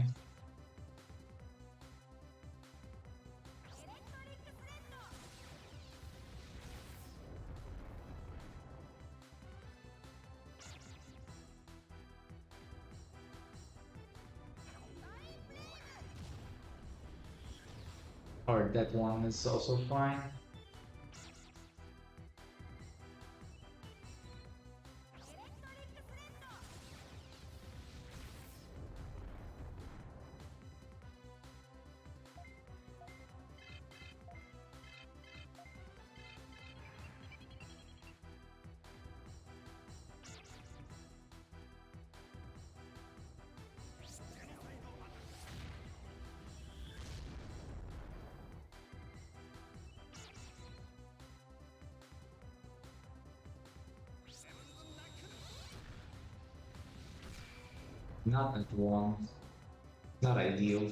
Or that one is also fine. Not that one. Not ideal.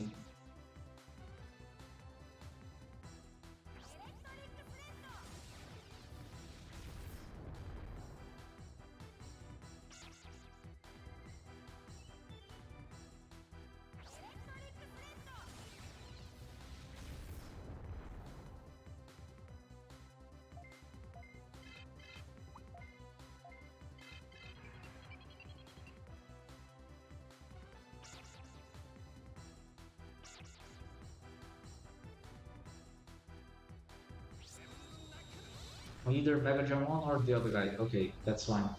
Either Mega Jam 1 or the other guy. Okay, that's fine.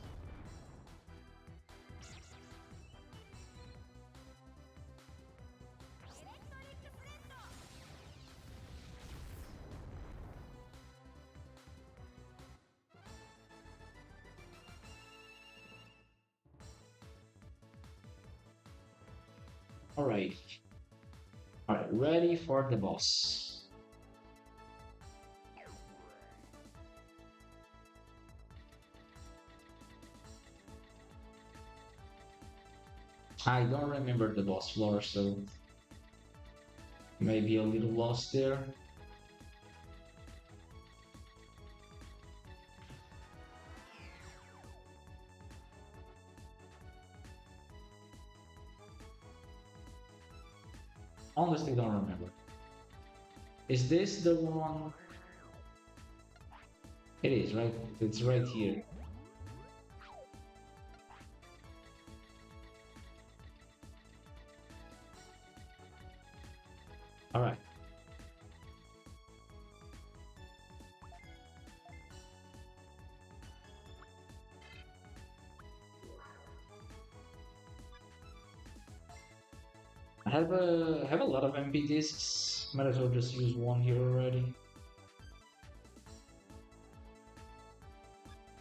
Alright. Alright, ready for the boss. I don't remember the boss floor, so maybe a little lost there. Honestly, don't remember. Is this the one? It is, right? It's right here. Alright. I have a lot of MP discs. Might as well just use one here already.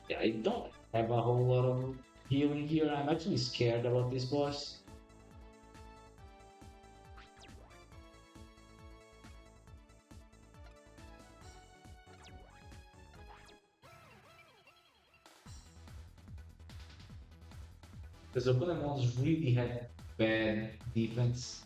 Yeah, I don't have a whole lot of healing here. I'm actually scared about this boss. Because the Pokemons really had bad defense.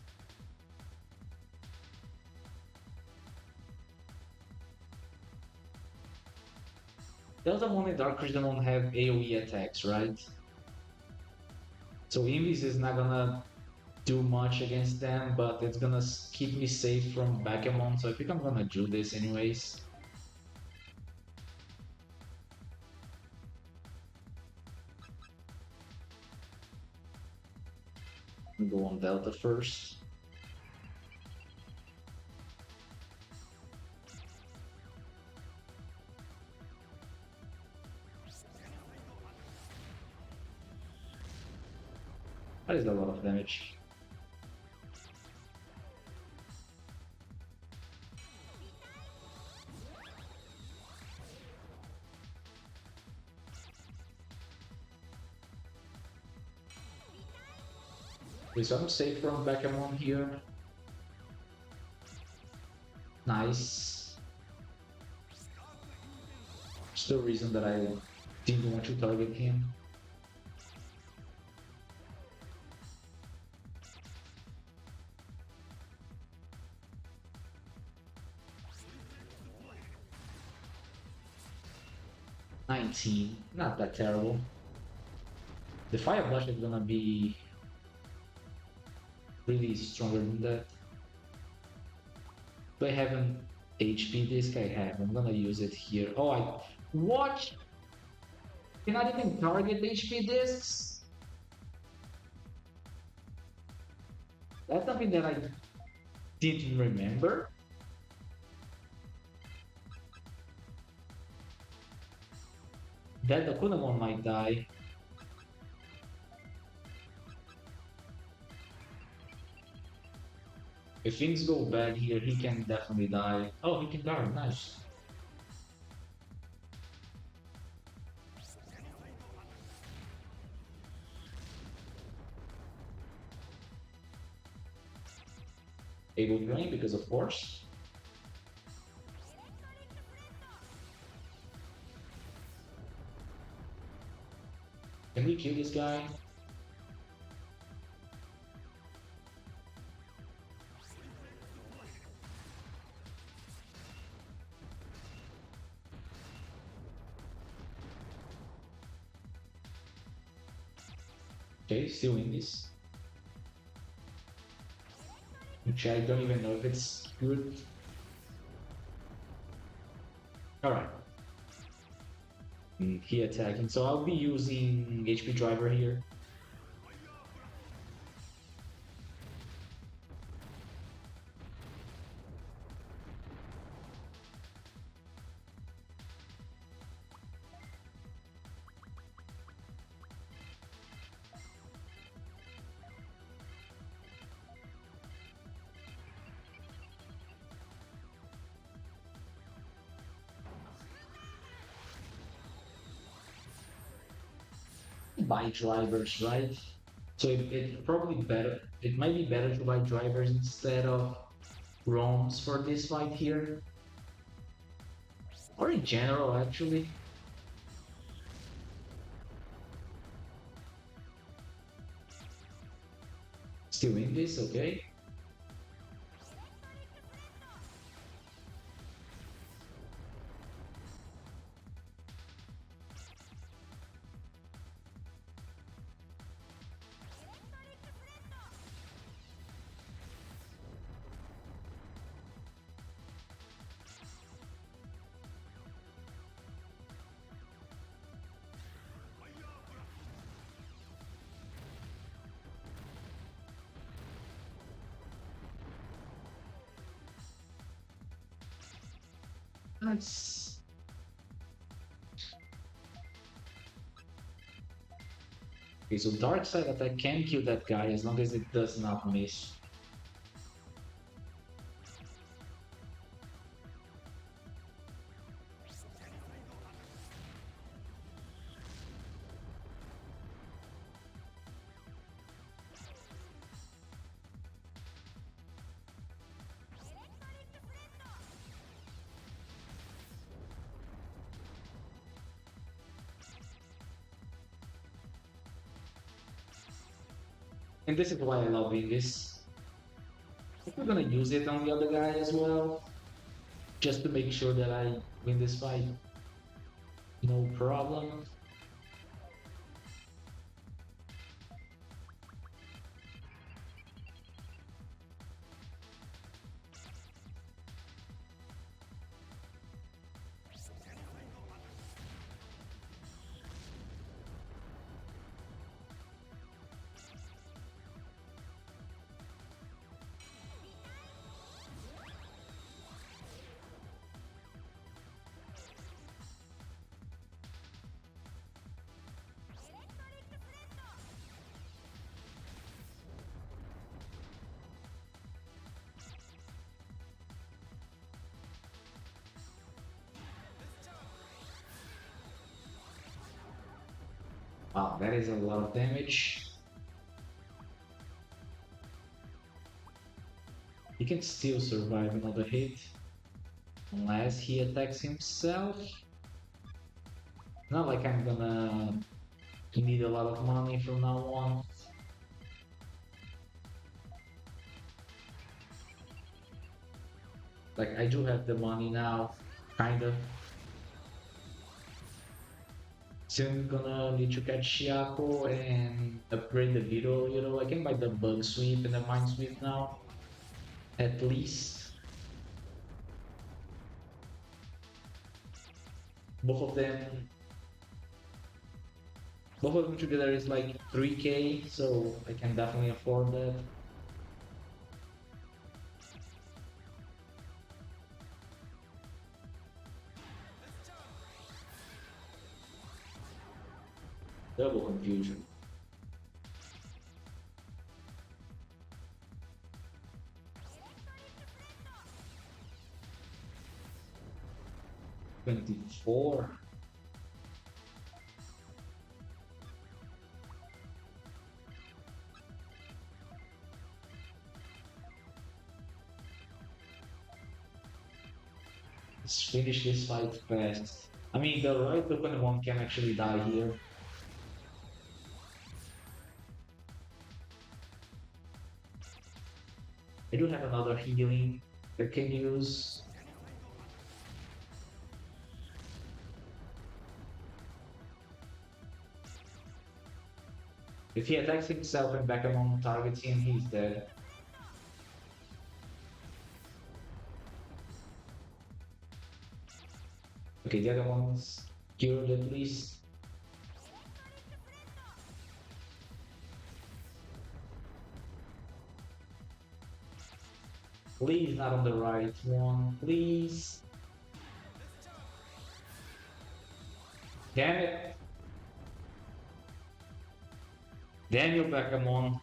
Delta Moon and Dark Crystal don't have AoE attacks, right? So Invis is not gonna do much against them, but it's gonna keep me safe from Bakemon, so I think I'm gonna do this anyways. Go on Delta first. That is a lot of damage. Okay, so I'm safe from Bakemon here. Nice. It's the reason that I didn't want to target him. $19, not that terrible. The Fire Blast is gonna be really stronger than that. Do I have an HP disc? I have. I'm gonna use it here. Oh, I what? Cannot even target HP discs? That's something that I didn't remember. That the Kunamon might die. If things go bad here, he can definitely die. Oh, he can guard. Nice. Able drain because of force. Can we kill this guy? Okay, still in this. Which I don't even know if it's good. Alright. He attacking. So I'll be using HP driver here. Buy drivers, right? So it probably better. It might be better to buy drivers instead of roams for this fight here, or in general, actually. Still in this, okay? That's okay. So dark side attack can kill that guy as long as it does not miss. And this is why I love this. We're gonna use it on the other guy as well, just to make sure that I win this fight. No problem. Wow, that is a lot of damage. He can still survive another hit unless he attacks himself. Not like I'm gonna need a lot of money from now on. Like I do have the money now, kind of. Soon gonna need to catch Chiako and upgrade the Beetle. You know, I can buy the Bug Sweep and the Mind Sweep now, at least. Both of them, both of them together is like 3K, so I can definitely afford that. Double confusion. 24. Let's finish this fight fast. I mean, the right token one can actually die here. I do have another healing I can use. If he attacks himself and Bakamon targets him, he's dead. Okay, the other one's cured at least. Please, not on the right one, please. Damn it. Damn you, Bakamon.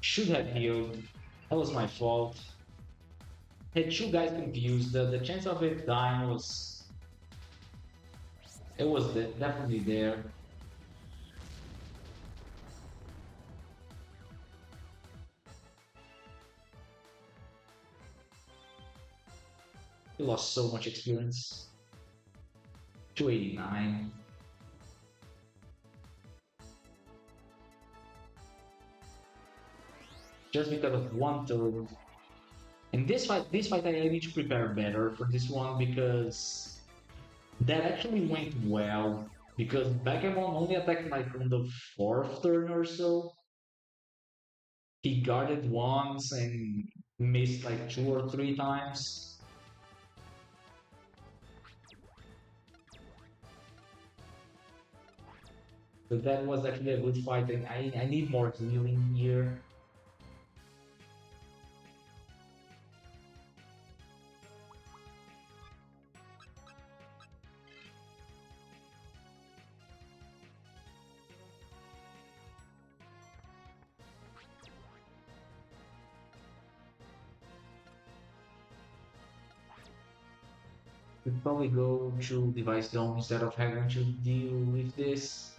Should have healed. That was my fault. Had two guys confused. The chance of it dying was definitely there. He lost so much experience. 289. Just because of one turn. In this fight, I need to prepare better for this one because that actually went well. Because Backgammon only attacked like on the fourth turn or so. He guarded once and missed like two or three times. So that was actually a good fight, and I need more healing here. We'd probably go to device dome instead of having to deal with this.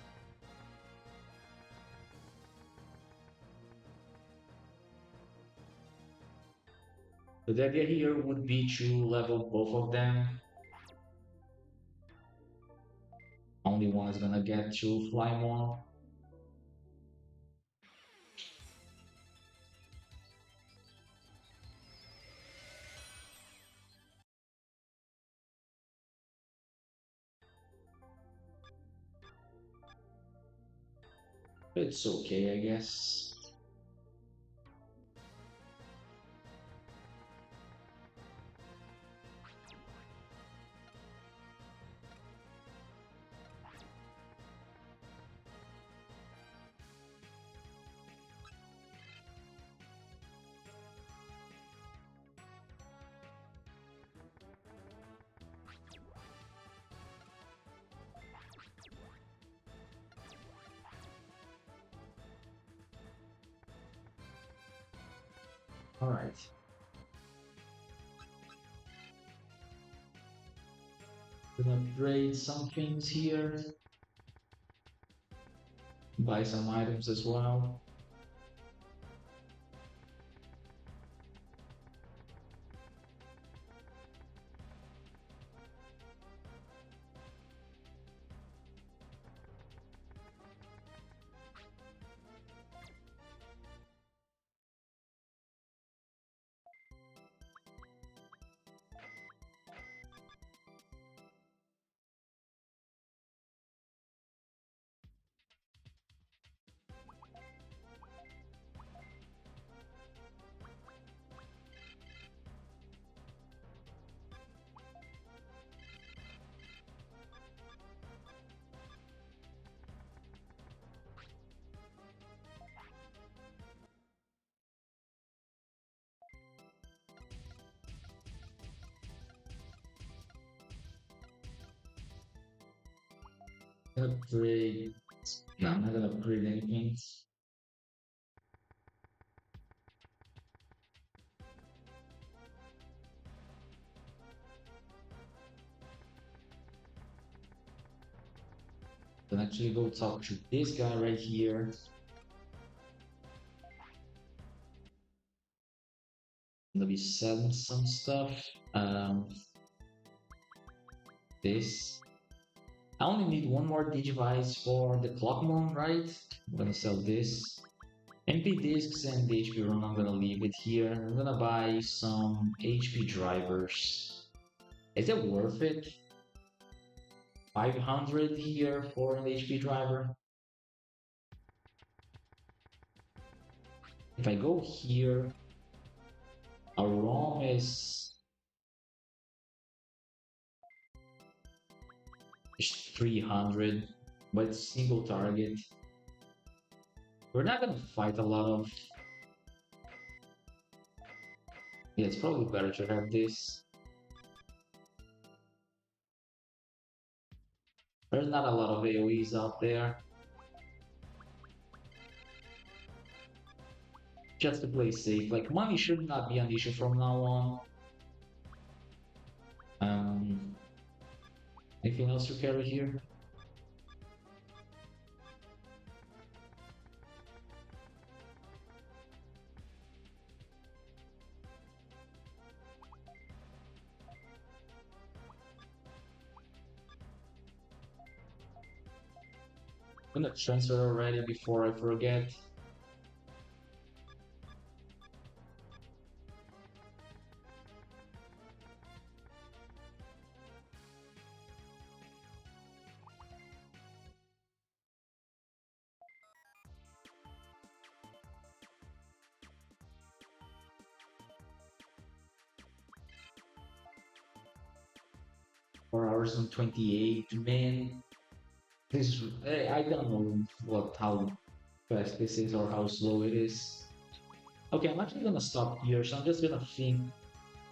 So the idea here would be to level both of them. Only one is gonna get to Flymon. It's okay, I guess. All right. Gonna upgrade some things here. Buy some items as well. Upgrade. No, I'm not gonna upgrade anything. Then actually go talk to this guy right here. I'm gonna be selling some stuff. Um, this. I only need one more device for the clock one, right? I'm gonna sell this. MP discs and the HP ROM, I'm gonna leave it here. I'm gonna buy some HP drivers. Is it worth it? 500 here for an HP driver. If I go here, our ROM is 300, but it's single target. We're not gonna fight a lot of. Yeah, it's probably better to have this. There's not a lot of AoEs out there. Just to play safe. Like, money should not be an issue from now on. Um, Anything else to carry here? I'm gonna transfer already before I forget. Four hours and 28, man. This I don't know how fast this is or how slow it is. Okay, I'm actually gonna stop here, so I'm just gonna think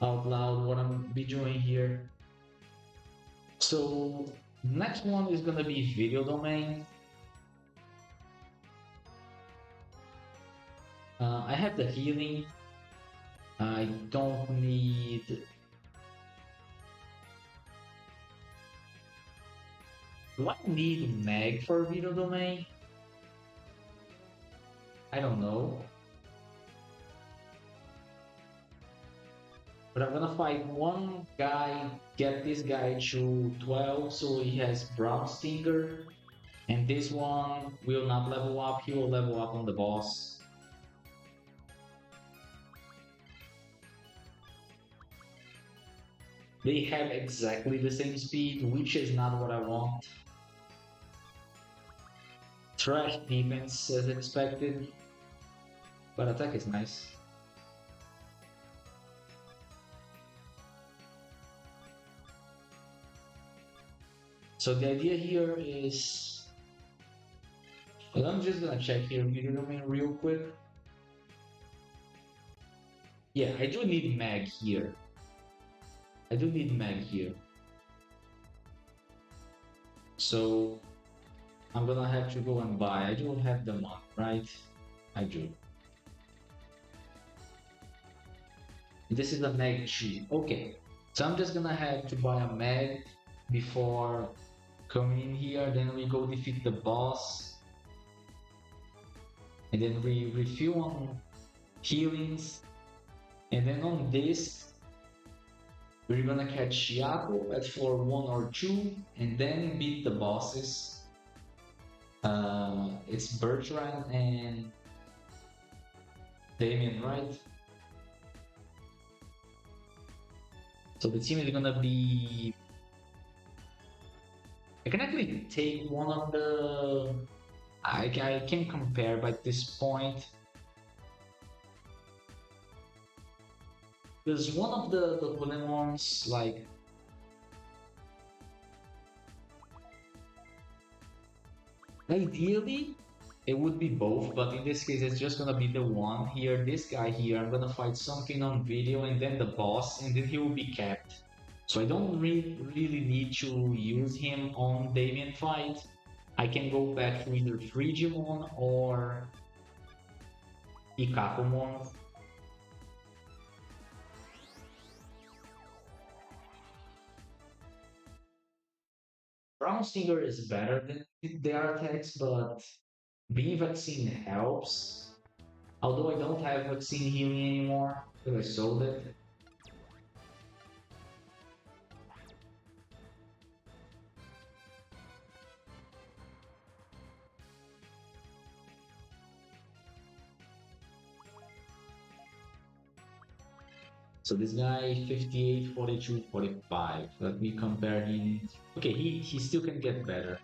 out loud what I'm be doing here. So next one is gonna be video domain. I have the healing. I don't need. Do I need mag for video domain? I don't know. But I'm gonna fight one guy, get this guy to 12 so he has Brown Stinger. And this one will not level up, he will level up on the boss. They have exactly the same speed, which is not what I want. Trash defense as expected, but attack is nice. So the idea here is, well, I'm just gonna check here video domain real quick. Yeah, I do need mag here. I do need mag here. So I'm gonna have to go and buy. I do have the money, right? I do. This is a mag tree. Okay. So I'm just gonna have to buy a mag before coming in here. Then we go defeat the boss. And then we refill on healings. And then on this, we're gonna catch Yago at floor 1 or 2 and then beat the bosses. It's Bertrand and Damien, right? So the team is gonna be. I can actually take one of the. I can compare by this point. Because one of the Polemons, like. Ideally, it would be both, but in this case, it's just gonna be the one here. This guy here, I'm gonna fight something on video and then the boss, and then he will be capped. So I don't really need to use him on Damien fight. I can go back to either Frigimon or Ikakumon. Brown Stinger is better than their attacks, but being vaccine helps. Although I don't have vaccine healing anymore, because I sold it. So this guy 58, 42, 45. Let me compare him. Okay, he still can get better.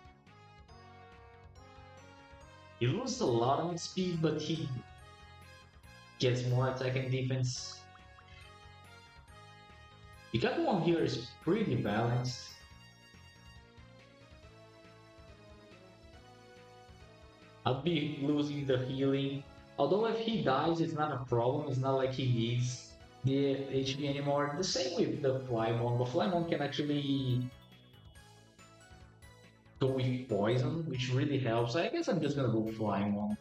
He loses a lot on speed, but he gets more attack and defense. The got one here is pretty balanced. I'll be losing the healing. Although if he dies, it's not a problem. It's not like he needs the HP anymore. The same with the Flymon, but Flymon can actually go with poison, which really helps. I guess I'm just gonna go Flymon.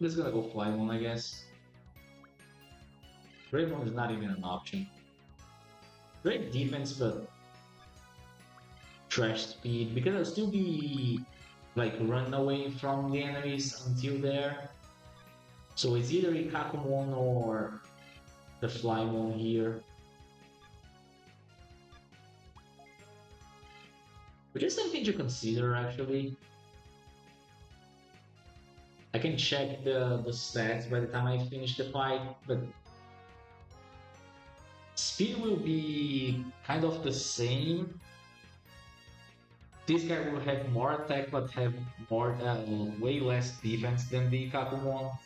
Just gonna go Flymon, I guess. Greymon is not even an option. Great defense, but trash speed because I'll still be like run away from the enemies until there. So it's either Ikakumon or the Flymon here. Which is something to consider actually. I can check the stats by the time I finish the fight, but speed will be kind of the same. This guy will have more attack but have more way less defense than the Ikakumon.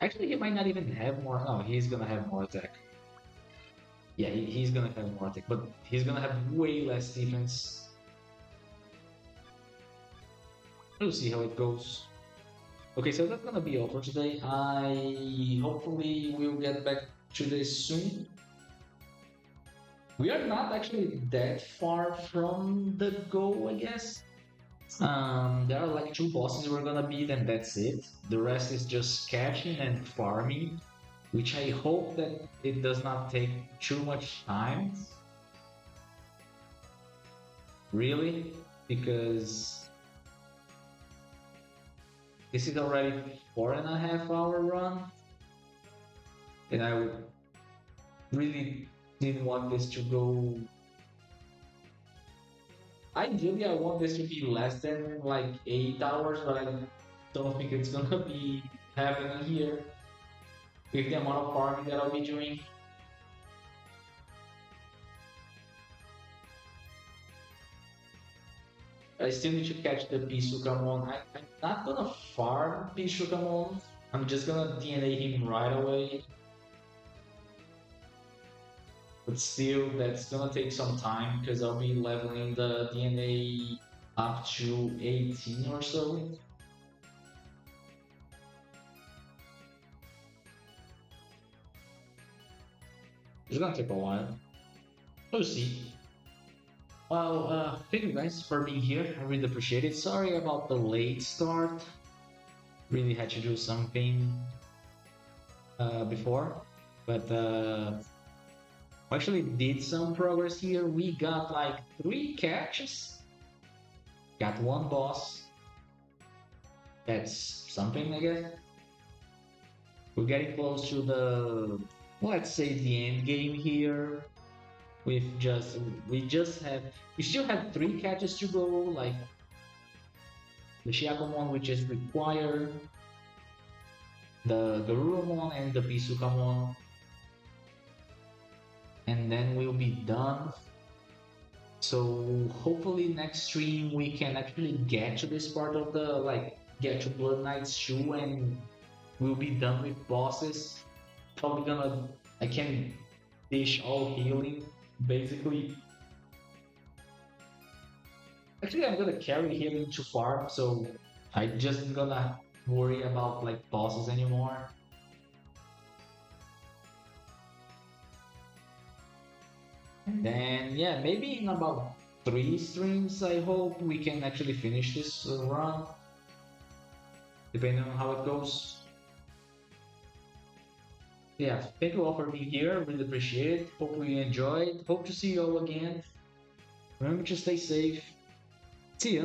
Actually, he might not even have more. No, he's gonna have more attack. Yeah, he's gonna have more attack, but he's gonna have way less defense. We'll see how it goes. Okay, so that's gonna be all for today. I hopefully will get back to this soon. We are not actually that far from the goal, I guess. There are like two bosses we're gonna beat, and that's it. The rest is just catching and farming, which I hope that it does not take too much time. Really, because this is already 4.5 hour run, and I really didn't want this to go. Ideally, I want this to be less than like 8 hours, but I don't think it's gonna be happening here with the amount of farming that I'll be doing. I still need to catch the Pisukamon. I'm not gonna farm Pisukamon. I'm just gonna DNA him right away. But still, that's gonna take some time because I'll be leveling the DNA up to 18 or so. It's gonna take a while. We'll see. Well, thank you guys for being here. I really appreciate it. Sorry about the late start. Really had to do something before, but actually did some progress here. We got like 3 catches, got 1 boss. That's something, I guess. We're getting close to the, let's say, the end game here. We still have 3 catches to go, like the Shiakomon, which is required, the Garurumon and the Pisukamon, and then we'll be done. So hopefully next stream we can actually get to this part of the get to Blood Knight's shoe and we'll be done with bosses. Probably gonna I can dish all healing basically. Actually I'm gonna carry him into farm, so I just gonna worry about like bosses anymore. And then yeah, maybe in about three streams. I hope we can actually finish this run, depending on how it goes. Yeah, thank you all for being here. Really appreciate it. Hope we enjoyed. Hope to see you all again. Remember to stay safe. See ya.